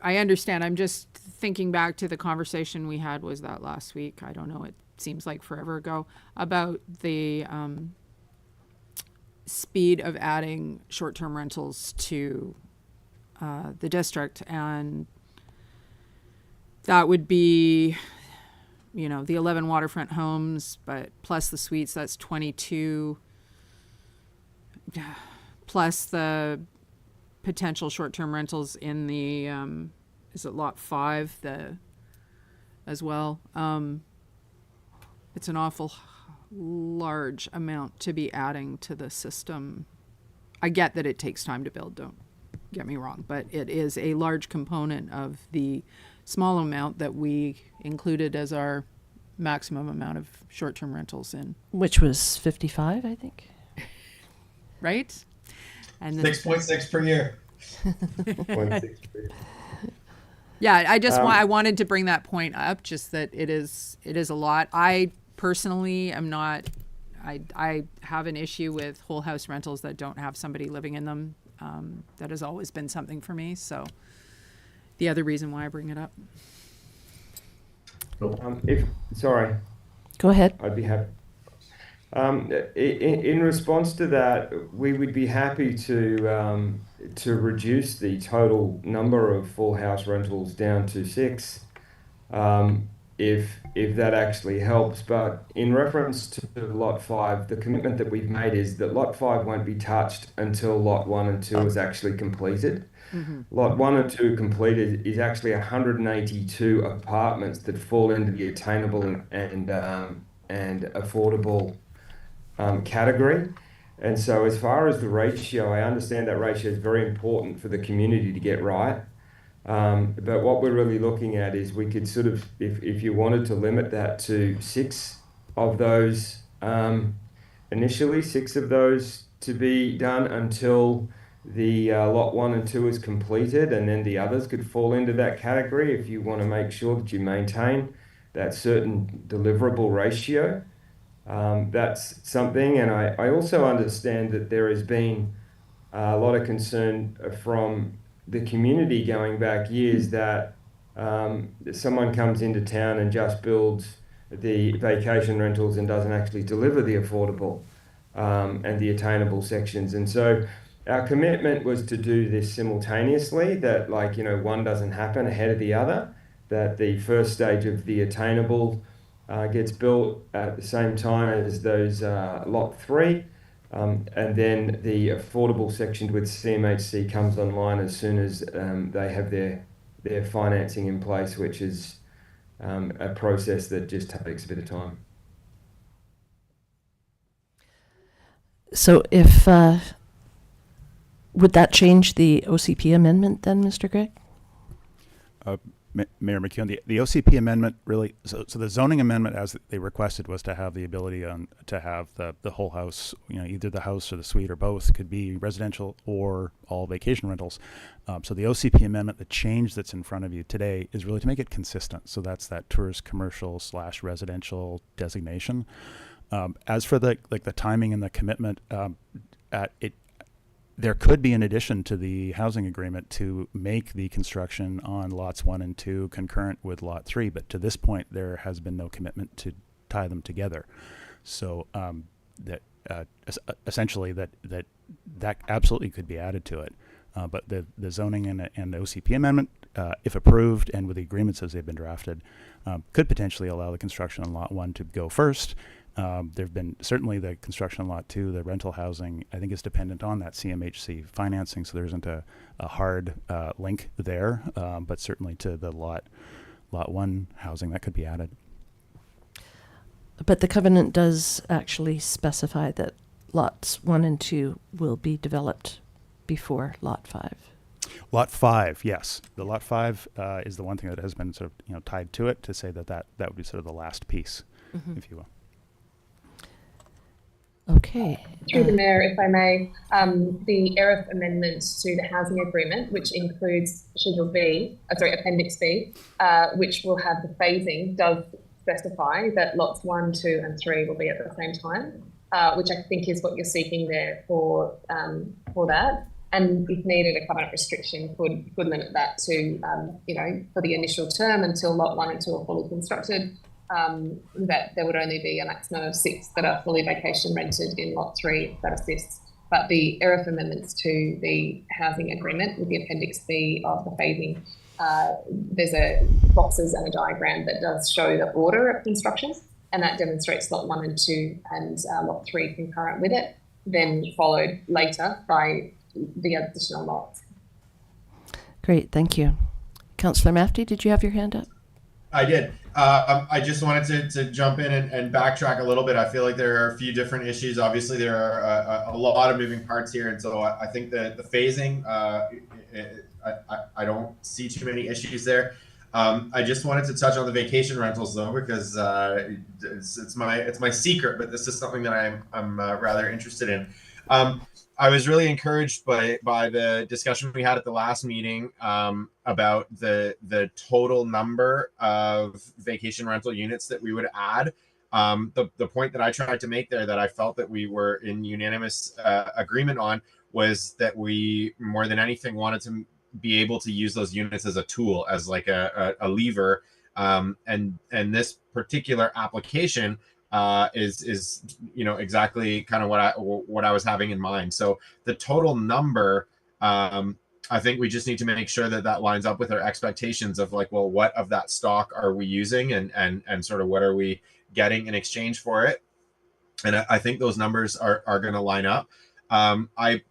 understand. I'm just thinking back to the conversation we had, was that last week? I don't know. It seems like forever ago, about the speed of adding short-term rentals to the district. And that would be, you know, the 11 waterfront homes, but plus the suites, that's 22, plus the potential short-term rentals in the is it lot 5 as well. It's an awful large amount to be adding to the system. I get that it takes time to build, don't get me wrong, but it is a large component of the small amount that we included as our maximum amount of short-term rentals in. Which was 55, I think. Right? And 6.6 per year. 0.6 per year. Yeah, I just I wanted to bring that point up, just that it is a lot. I personally am not, I have an issue with whole house rentals that don't have somebody living in them. That has always been something for me. So the other reason why I bring it up. Sorry. Go ahead. I'd be happy. In response to that, we would be happy to reduce the total number of full house rentals down to 6, if that actually helps. But in reference to lot 5, the commitment that we've made is that lot 5 won't be touched until lot 1 and 2 is actually completed. Mm-hmm. Lot 1 and 2 completed is actually 182 apartments that fall into the attainable and affordable category. And so as far as the ratio, I understand that ratio is very important for the community to get right. But what we're really looking at is we could sort of, if you wanted to limit that to 6 of those, initially 6 of those to be done until the lot 1 and 2 is completed, and then the others could fall into that category if you want to make sure that you maintain that certain deliverable ratio. That's something. And I also understand that there has been a lot of concern from the community going back years that someone comes into town and just builds the vacation rentals and doesn't actually deliver the affordable and the attainable sections. And so our commitment was to do this simultaneously, that one doesn't happen ahead of the other, that the first stage of the attainable gets built at the same time as those lot 3, and then the affordable section with CMHC comes online as soon as they have their financing in place, which is a process that just takes a bit of time. So if would that change the OCP amendment then, Mr. Gregg? Mayor McKeown, the OCP amendment really, so the zoning amendment as they requested was to have the ability to have the whole house, either the house or the suite or both could be residential or all vacation rentals. So the OCP amendment, the change that's in front of you today is really to make it consistent. So that's that tourist commercial / residential designation. As for the timing and the commitment, there could be an addition to the housing agreement to make the construction on lots 1 and 2 concurrent with lot 3, but to this point there has been no commitment to tie them together. So essentially that absolutely could be added to it. But the zoning and the OCP amendment, if approved and with the agreements as they've been drafted, could potentially allow the construction on lot 1 to go first. There have been certainly the construction on lot 2, the rental housing, I think is dependent on that CMHC financing, so there isn't a hard link there, but certainly to the lot 1 housing that could be added. But the covenant does actually specify that lots 1 and 2 will be developed before lot 5. Lot 5, yes. The lot 5 is the one thing that has been sort of tied to it to say that would be sort of the last piece, if you will. Okay. Through the Mayor, if I may, the ERIF amendment to the housing agreement, which includes Appendix B, which will have the phasing, does specify that lots 1, 2, and 3 will be at the same time, which I think is what you're seeking there for that. And if needed, a covenant restriction could limit that to, for the initial term until lot 1 and 2 are fully constructed, that there would only be a maximum of 6 that are fully vacation rented in lot 3 that assists. But the ERIF amendments to the housing agreement with the Appendix B of the phasing, there's boxes and a diagram that does show the order of construction, and that demonstrates lot 1 and 2 and lot 3 concurrent with it, then followed later by the additional lots. Great, thank you. Councillor Mafty, did you have your hand up? I did. I just wanted to jump in and backtrack a little bit. I feel like there are a few different issues. Obviously, there are a lot of moving parts here, and so I think that the phasing, I don't see too many issues there. I just wanted to touch on the vacation rentals though, because it's my secret, but this is something that I'm rather interested in. I was really encouraged by the discussion we had at the last meeting about the total number of vacation rental units that we would add. The point that I tried to make there that I felt that we were in unanimous agreement on was that we, more than anything, wanted to be able to use those units as a tool, as like a lever. And this particular application is exactly kind of what I was having in mind. So the total number, I think we just need to make sure that lines up with our expectations of like, well, what of that stock are we using and sort of what are we getting in exchange for it? And I think those numbers are going to line up. I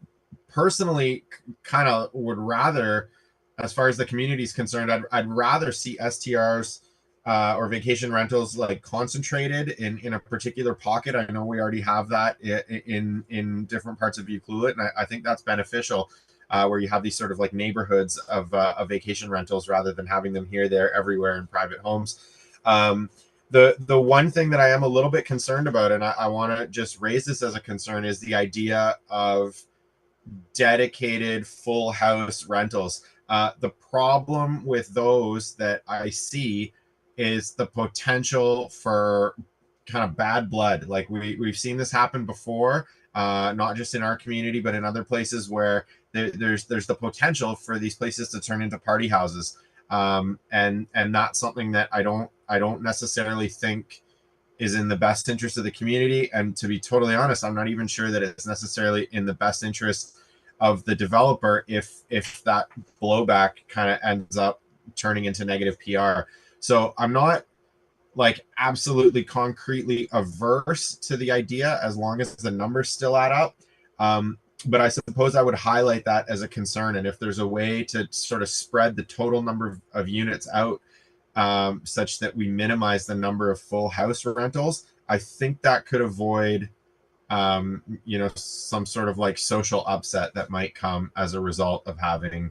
personally kind of would rather, as far as the community is concerned, I'd rather see STRs or vacation rentals like concentrated in a particular pocket. I know we already have that in different parts of Ucluelet, and I think that's beneficial, where you have these sort of like neighborhoods of vacation rentals rather than having them here, there, everywhere in private homes. The one thing that I am a little bit concerned about, and I want to just raise this as a concern, is the idea of dedicated full house rentals. The problem with those that I see is the potential for kind of bad blood. Like we've seen this happen before, not just in our community, but in other places where there's the potential for these places to turn into party houses. And that's something that I don't necessarily think is in the best interest of the community. And to be totally honest, I'm not even sure that it's necessarily in the best interest of the developer if that blowback kind of ends up turning into negative PR. So I'm not like absolutely concretely averse to the idea as long as the numbers still add up. But I suppose I would highlight that as a concern. And if there's a way to sort of spread the total number of units out such that we minimize the number of full house rentals, I think that could avoid some sort of like social upset that might come as a result of having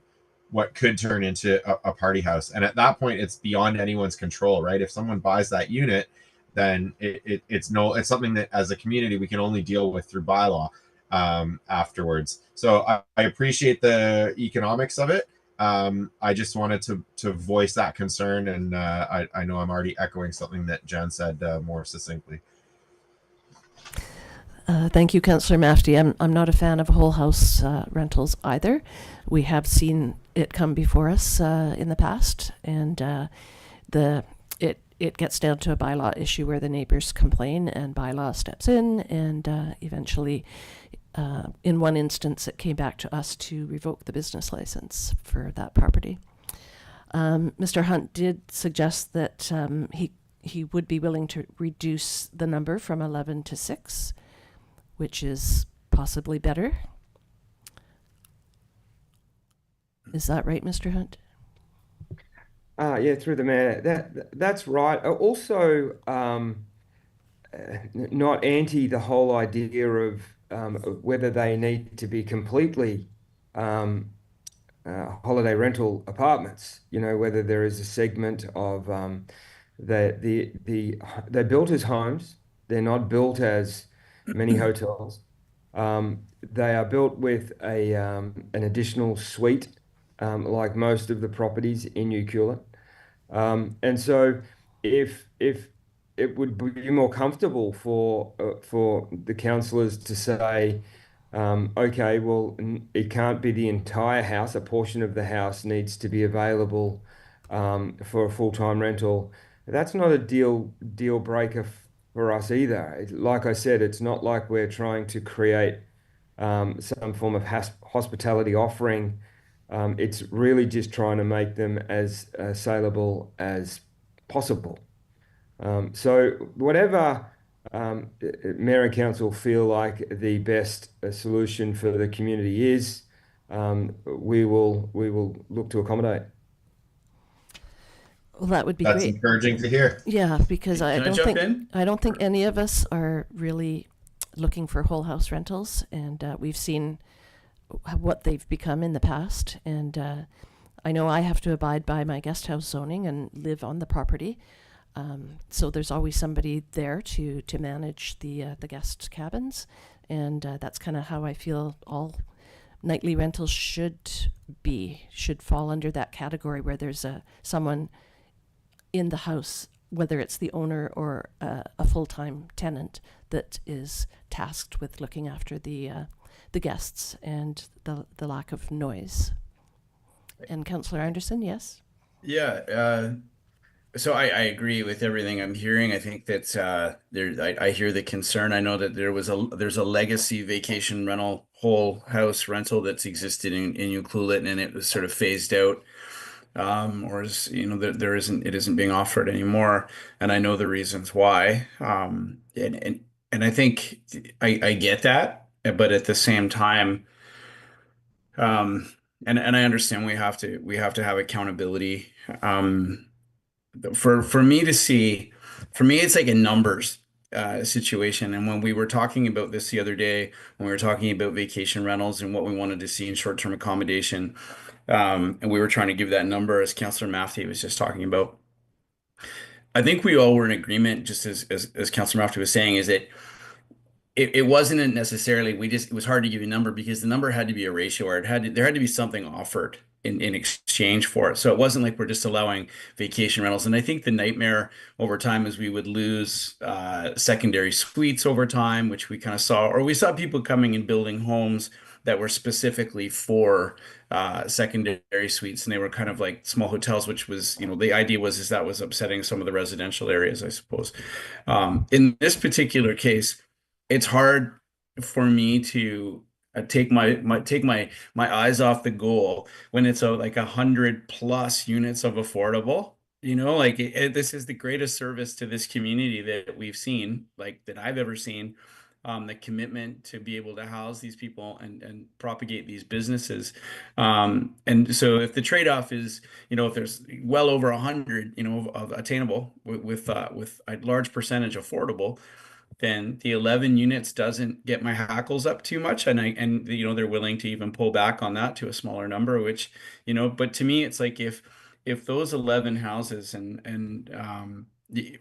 what could turn into a party house. And at that point, it's beyond anyone's control, right? If someone buys that unit, then it's something that as a community we can only deal with through bylaw afterwards. So I appreciate the economics of it. I just wanted to voice that concern, and I know I'm already echoing something that Jen said more succinctly. Thank you, Councillor Mafty. I'm not a fan of whole house rentals either. We have seen it come before us in the past, and it gets down to a bylaw issue where the neighbors complain and bylaw steps in, and eventually, in one instance, it came back to us to revoke the business license for that property. Mr. Hunt did suggest that he would be willing to reduce the number from 11 to 6, which is possibly better. Is that right, Mr. Hunt? Yeah, through the mayor. That's right. Also, not anti the whole idea of whether they need to be completely holiday rental apartments. You know, whether there is a segment of they're built as homes. They're not built as many hotels. They are built with an additional suite, like most of the properties in Ucluelet. And so, if it would be more comfortable for the councillors to say, okay, well, it can't be the entire house. A portion of the house needs to be available for a full-time rental. That's not a deal breaker for us either. Like I said, it's not like we're trying to create some form of hospitality offering. It's really just trying to make them as saleable as possible. So whatever Mayor and Council feel like the best solution for the community is, we will look to accommodate. Well, that would be That's great. encouraging to hear. Yeah, because I Can I jump in? don't think any of us are really looking for whole house rentals, and we've seen what they've become in the past. And I know I have to abide by my guest house zoning and live on the property. So there's always somebody there to manage the guest cabins, and that's kind of how I feel all nightly rentals should fall under that category, where there's someone in the house, whether it's the owner or a full-time tenant, that is tasked with looking after the guests and the lack of noise. And Councillor Anderson, yes? Yeah. So I agree with everything I'm hearing. I think that I hear the concern. I know that there's a legacy vacation rental, whole house rental that's existed in Ucluelet, and it was sort of phased out. Or is, it isn't being offered anymore, and I know the reasons why. And I think I get that, but at the same time, and I understand we have to have accountability. For me to see, for me, it's like a numbers situation. And when we were talking about this the other day, when we were talking about vacation rentals and what we wanted to see in short-term accommodation, and we were trying to give that number, as Councillor Mafty was just talking about, I think we all were in agreement, just as Councillor Mafty was saying, is that it wasn't necessarily, it was hard to give you a number, because the number had to be a ratio, or there had to be something offered in exchange for it. So it wasn't like we're just allowing vacation rentals. And I think the nightmare over time is we would lose secondary suites over time, which we kind of saw, or we saw people coming and building homes that were specifically for secondary suites, and they were kind of like small hotels, which was, the idea was that was upsetting some of the residential areas, I suppose. In this particular case, it's hard for me to take my eyes off the goal when it's like 100+ units of affordable. This is the greatest service to this community that we've seen, like that I've ever seen. The commitment to be able to house these people and propagate these businesses. And so if the trade-off is, if there's well over 100, of attainable with a large percentage affordable, then the 11 units doesn't get my hackles up too much. And they're willing to even pull back on that to a smaller number, which, but to me, it's like if those 11 houses and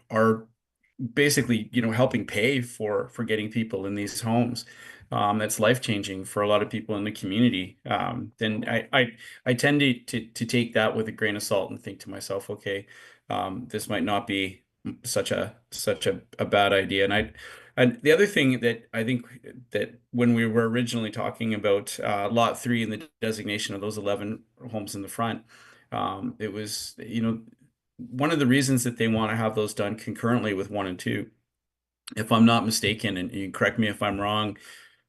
are basically, helping pay for getting people in these homes, that's life-changing for a lot of people in the community, then I tend to take that with a grain of salt and think to myself, okay, this might not be such a bad idea. And And the other thing that I think that when we were originally talking about Lot 3 and the designation of those 11 homes in the front, it was, one of the reasons that they want to have those done concurrently with 1 and 2, if I'm not mistaken, and you correct me if I'm wrong,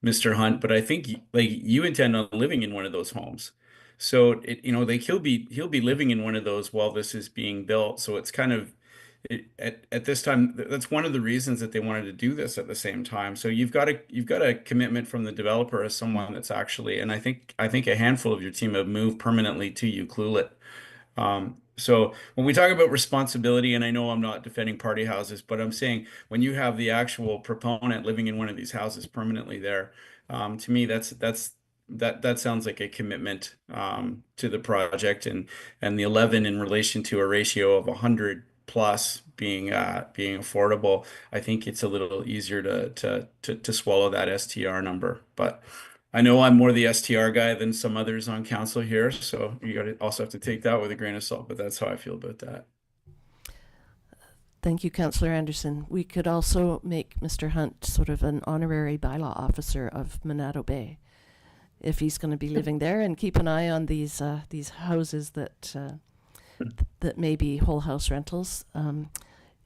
Mr. Hunt, but I think like you intend on living in one of those homes. So like he'll be living in one of those while this is being built. So it's kind of at this time, that's one of the reasons that they wanted to do this at the same time. So you've got a commitment from the developer as someone that's actually, and I think a handful of your team have moved permanently to Ucluelet. So when we talk about responsibility, and I know I'm not defending party houses, but I'm saying when you have the actual proponent living in one of these houses permanently there, to me that sounds like a commitment to the project, and the 11 in relation to a ratio of 100 plus being affordable. I think it's a little easier to swallow that STR number, but I know I'm more the STR guy than some others on council here, so you got to also have to take that with a grain of salt, but that's how I feel about that. Thank you, Councillor Anderson. We could also make Mr. Hunt sort of an honorary bylaw officer of Monado Bay, if he's going to be living there, and keep an eye on these houses that may be whole house rentals.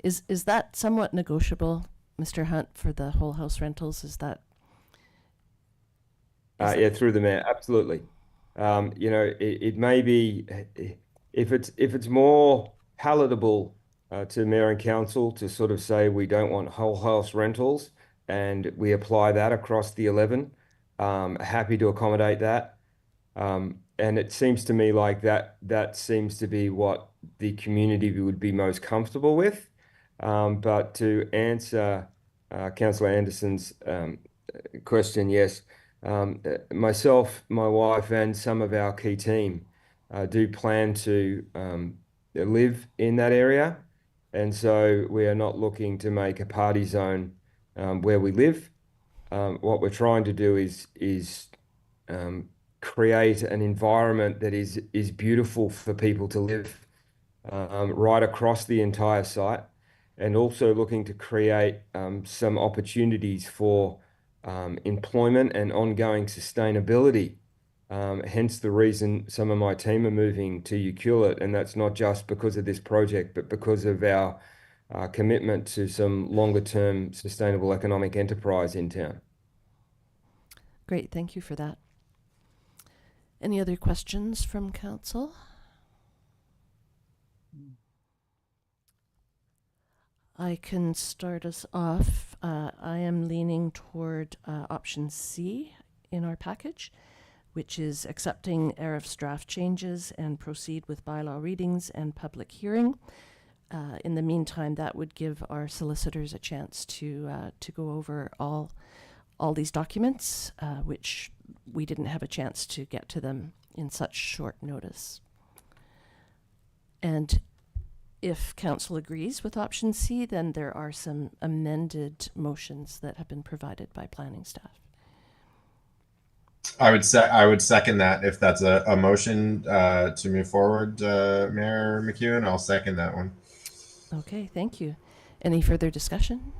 Is that somewhat negotiable, Mr. Hunt, for the whole house rentals? Is that? Yeah, through the mayor, absolutely. It may be, if it's more palatable to mayor and council to sort of say we don't want whole house rentals, and we apply that across the 11, happy to accommodate that. And it seems to me like that seems to be what the community would be most comfortable with. But to answer Councillor Anderson's question, yes. Myself, my wife, and some of our key team do plan to live in that area, and so we are not looking to make a party zone where we live. What we're trying to do is create an environment that is beautiful for people to live right across the entire site, and also looking to create some opportunities for employment and ongoing sustainability. Hence the reason some of my team are moving to Ucluelet, and that's not just because of this project, but because of our commitment to some longer term sustainable economic enterprise in town. Great, thank you for that. Any other questions from council? I can start us off. I am leaning toward option C in our package, which is accepting ARIF's draft changes and proceed with bylaw readings and public hearing. In the meantime, that would give our solicitors a chance to go over all these documents, which we didn't have a chance to get to them in such short notice. And if council agrees with option C, then there are some amended motions that have been provided by planning staff. I would second that if that's a motion to move forward, Mayor McEwen. I'll second that one. Okay, thank you. Any further discussion?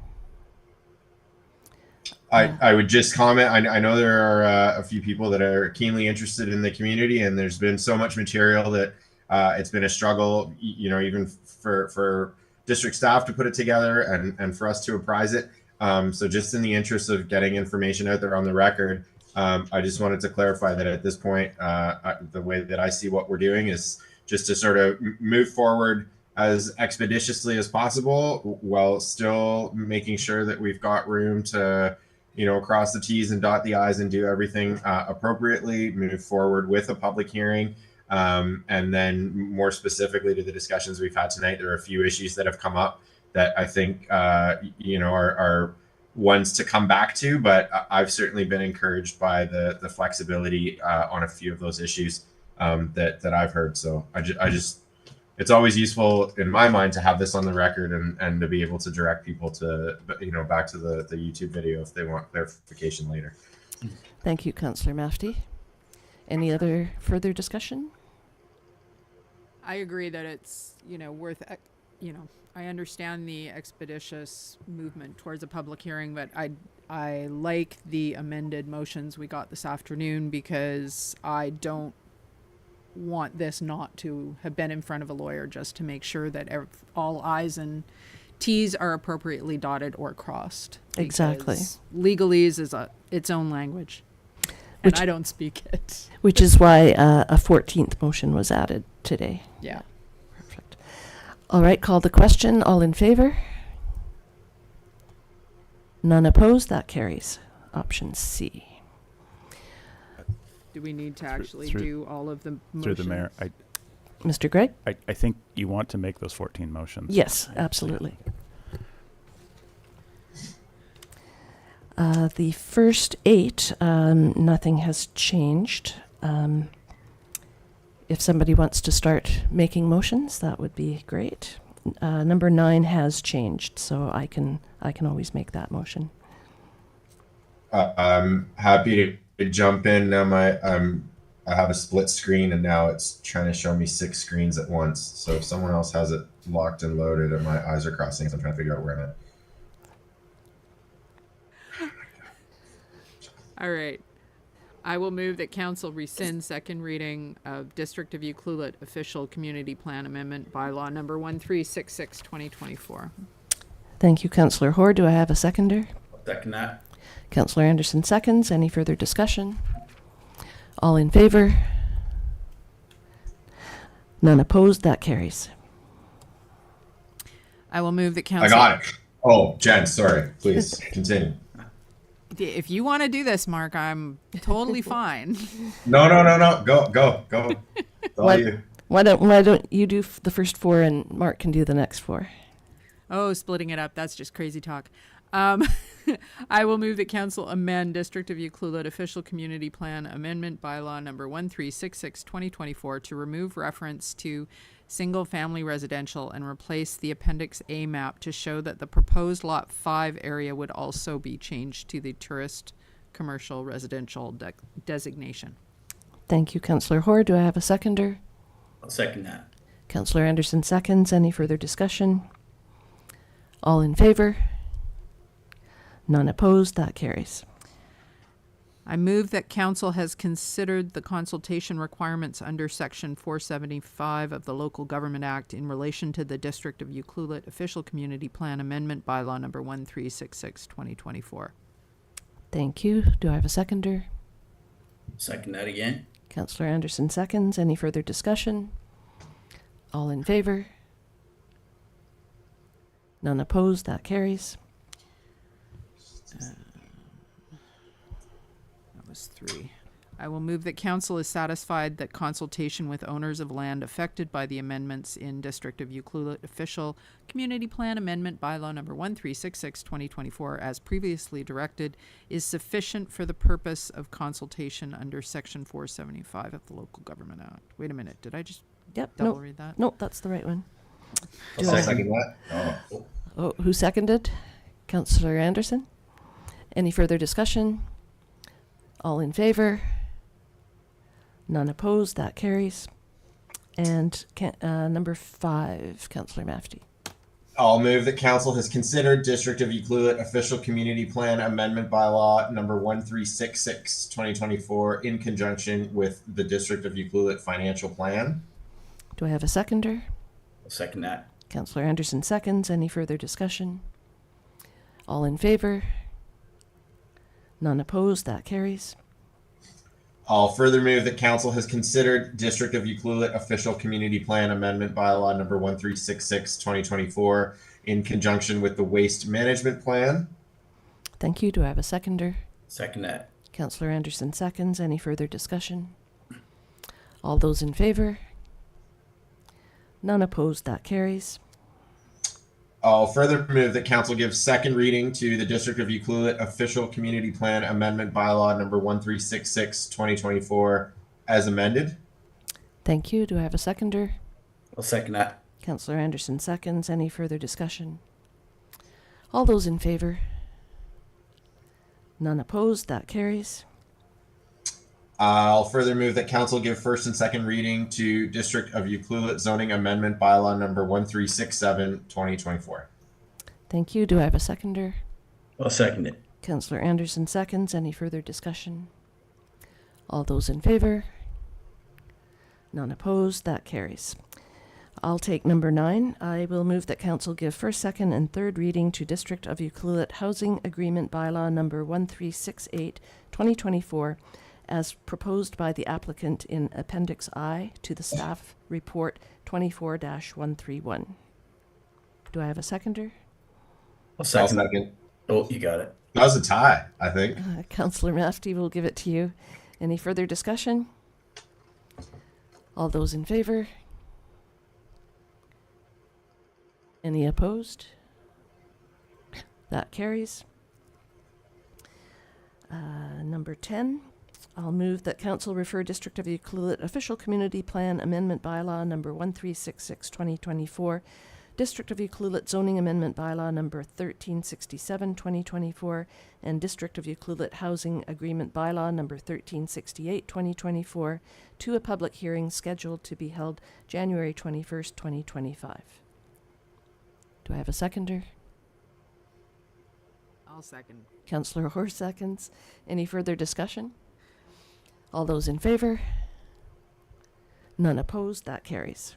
I would just comment. I know there are a few people that are keenly interested in the community, and there's been so much material that it's been a struggle, even for district staff to put it together and for us to apprise it. So just in the interest of getting information out there on the record, I just wanted to clarify that at this point, the way that I see what we're doing is just to sort of move forward as expeditiously as possible while still making sure that we've got room to, cross the T's and dot the I's and do everything appropriately, move forward with a public hearing. And then more specifically to the discussions we've had tonight, there are a few issues that have come up that I think, are ones to come back to, but I've certainly been encouraged by the flexibility on a few of those issues that I've heard. So I just it's always useful in my mind to have this on the record and to be able to direct people to, back to the YouTube video if they want clarification later. Thank you, Councillor Mafty. Any other further discussion? I agree that it's, worth you know, I understand the expeditious movement towards a public hearing, but I like the amended motions we got this afternoon because I don't want this not to have been in front of a lawyer just to make sure that all I's and T's are appropriately dotted or crossed. Exactly. Because legalese is its own language, and I don't speak it. Which is why a 14th motion was added today. Yeah. Perfect. All right, call the question. All in favor? None opposed? That carries. Option C. Do we need to actually through- do all of the motions? Through the mayor, Mr. Gregg? I think you want to make those 14 motions. Yes, absolutely. The first 8, nothing has changed. If somebody wants to start making motions, that would be great. Number 9 has changed, so I can always make that motion. I'm happy to jump in now. I have a split screen and now it's trying to show me 6 screens at once. So if someone else has it locked and loaded and my eyes are crossing, so I'm trying to figure out where I'm at. All right. I will move that council rescind second reading of District of Ucluelet Official Community Plan Amendment Bylaw number 1366, 2024. Thank you, Councillor Hoare. Do I have a seconder? Second that. Councillor Anderson seconds. Any further discussion? All in favor? None opposed? That carries. I will move that I council. got it. Oh, Jen, sorry. Please continue. If you want to do this, Mark, I'm totally fine. No. Go. It's all What? you. Why don't you do the first 4 and Mark can do the next 4? Oh, splitting it up. That's just crazy talk. I will move that council amend District of Ucluelet Official Community Plan Amendment Bylaw number 1366, 2024 to remove reference to single-family residential and replace the Appendix A map to show that the proposed Lot 5 area would also be changed to the tourist commercial residential designation. Thank you, Councillor Hoare. Do I have a seconder? I'll second that. Councillor Anderson seconds. Any further discussion? All in favor? None opposed? That carries. I move that council has considered the consultation requirements under Section 475 of the Local Government Act in relation to the District of Ucluelet Official Community Plan Amendment Bylaw number 1366, 2024. Thank you. Do I have a seconder? Second that again. Councillor Anderson seconds. Any further discussion? All in favor? None opposed? That carries. That was 3. I will move that council is satisfied that consultation with owners of land affected by the amendments in District of Ucluelet Official Community Plan Amendment Bylaw number 1366, 2024, as previously directed, is sufficient for the purpose of consultation under Section 475 of the Local Government Act. Wait a minute, did I just Yep. double No, read that? no, that's the right one. I'll Do I- second that. Oh. Oh, who seconded? Councillor Anderson. Any further discussion? All in favor? None opposed? That carries. And number 5, Councillor Mafty. I'll move that council has considered District of Ucluelet Official Community Plan Amendment Bylaw number 1366, 2024 in conjunction with the District of Ucluelet Financial Plan. Do I have a seconder? I'll second that. Councillor Anderson seconds. Any further discussion? All in favor? None opposed? That carries. I'll further move that council has considered District of Ucluelet Official Community Plan Amendment Bylaw number 1366, 2024 in conjunction with the Waste Management Plan. Thank you. Do I have a seconder? Second that. Councillor Anderson seconds. Any further discussion? All those in favor? None opposed. That carries. I'll further move that council gives second reading to the District of Ucluelet Official Community Plan Amendment Bylaw number 1366, 2024 as amended. Thank you. Do I have a seconder? I'll second that. Councillor Anderson seconds. Any further discussion? All those in favor? None opposed. That carries. I'll further move that council give first and second reading to District of Ucluelet zoning amendment bylaw number 1367, 2024. Thank you. Do I have a seconder? I'll second it. Councillor Anderson seconds. Any further discussion? All those in favor? None opposed. That carries. I'll take number 9. I will move that council give first, second, and third reading to District of Ucluelet Housing Agreement Bylaw number 1368, 2024, as proposed by the applicant in Appendix I to the staff report 24-131. Do I have a seconder? I'll second. I'll second. Oh, you got it. That was a tie, I think. Councillor Mafty will give it to you. Any further discussion? All those in favor? Any opposed? That carries. Number 10, I'll move that council refer District of Ucluelet Official Community Plan Amendment Bylaw number 1366, 2024, District of Ucluelet Zoning Amendment Bylaw number 1367, 2024, and District of Ucluelet Housing Agreement Bylaw number 1368, 2024, to a public hearing scheduled to be held January 21st, 2025. Do I have a seconder? I'll second. Councillor Hoare seconds. Any further discussion? All those in favor? None opposed. That carries.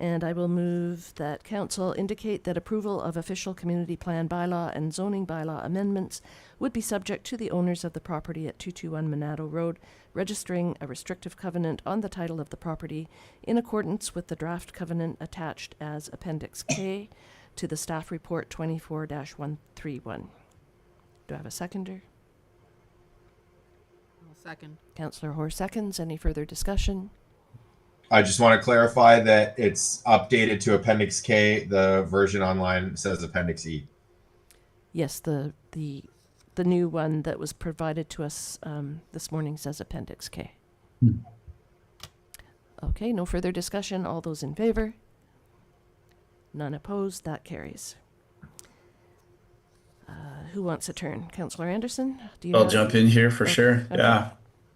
And I will move that council indicate that approval of official community plan bylaw and zoning bylaw amendments would be subject to the owners of the property at 221 Monado Road registering a restrictive covenant on the title of the property in accordance with the draft covenant attached as Appendix K to the staff report 24-131. Do I have a seconder? I'll second. Councillor Hoare seconds. Any further discussion? I just want to clarify that it's updated to Appendix K. The version online says Appendix E. Yes, the new one that was provided to us this morning says Appendix K. Okay, no further discussion. All those in favor? None opposed. That carries. Who wants a turn? Councillor Anderson? Do you I'll have- jump in here for Okay, sure. okay. Yeah.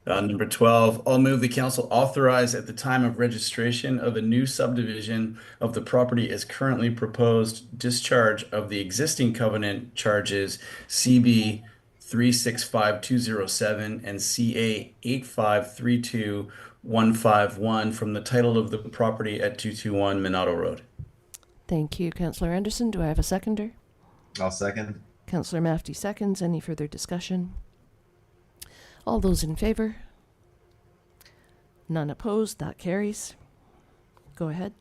Number 12, I'll move the council authorize at the time of registration of a new subdivision of the property as currently proposed discharge of the existing covenant charges CB 365207 and CA 8532151 from the title of the property at 221 Monado Road. Thank you, Councillor Anderson. Do I have a seconder? I'll second. Councillor Mafty seconds. Any further discussion? All those in favor? None opposed. That carries. Go ahead.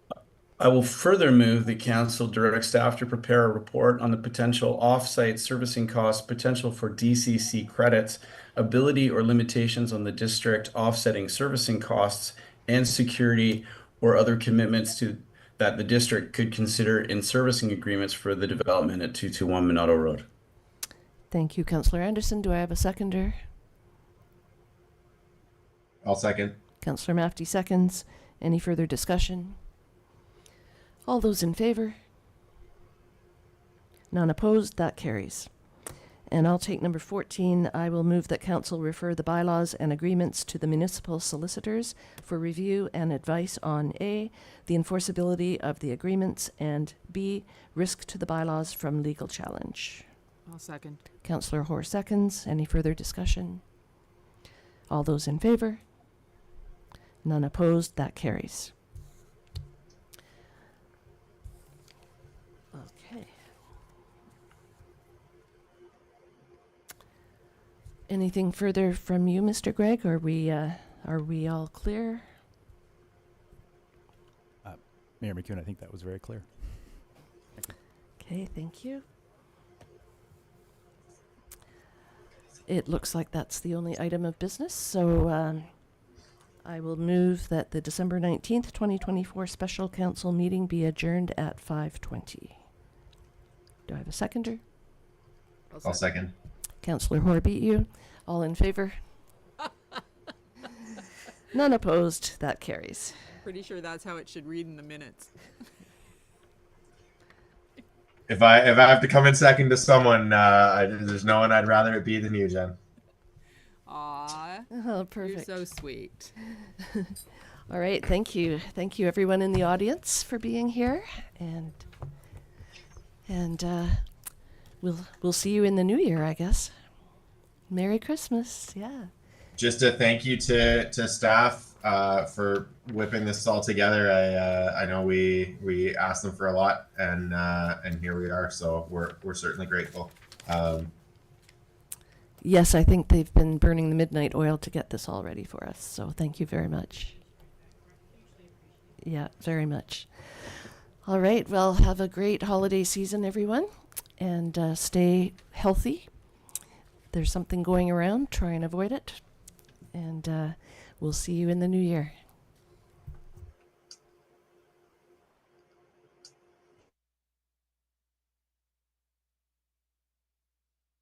I will further move the council direct staff to prepare a report on the potential off-site servicing costs, potential for DCC credits, ability or limitations on the district offsetting servicing costs, and security or other commitments that the district could consider in servicing agreements for the development at 221 Monado Road. Thank you, Councillor Anderson. Do I have a seconder? I'll second. Councillor Mafty seconds. Any further discussion? All those in favor? None opposed. That carries. And I'll take number 14. I will move that council refer the bylaws and agreements to the municipal solicitors for review and advice on A, the enforceability of the agreements, and B, risk to the bylaws from legal challenge. I'll second. Councillor Hoare seconds. Any further discussion? All those in favor? None opposed. That carries. Okay. Anything further from you, Mr. Gregg? Are we all clear? Mayor McEwen, I think that was very clear. Okay, thank you. It looks like that's the only item of business, so I will move that the December 19th, 2024 special council meeting be adjourned at 5:20. Do I have a seconder? I'll second. Councillor Hoare beat you. All in favor? None opposed. That carries. Pretty sure that's how it should read in the minutes. If I have to come in second to someone, there's no one I'd rather it be than you, Jen. Aw. Oh, perfect. You're so sweet. All right, thank you. Thank you everyone in the audience for being here, and we'll see you in the new year, I guess. Merry Christmas. Yeah. Just a thank you to staff for whipping this all together. I know we asked them for a lot, and here we are. So we're certainly grateful. Yes, I think they've been burning the midnight oil to get this all ready for us. So thank you very much. Yeah, very much. All right. Well, have a great holiday season, everyone, and stay healthy. There's something going around. Try and avoid it. And we'll see you in the new year.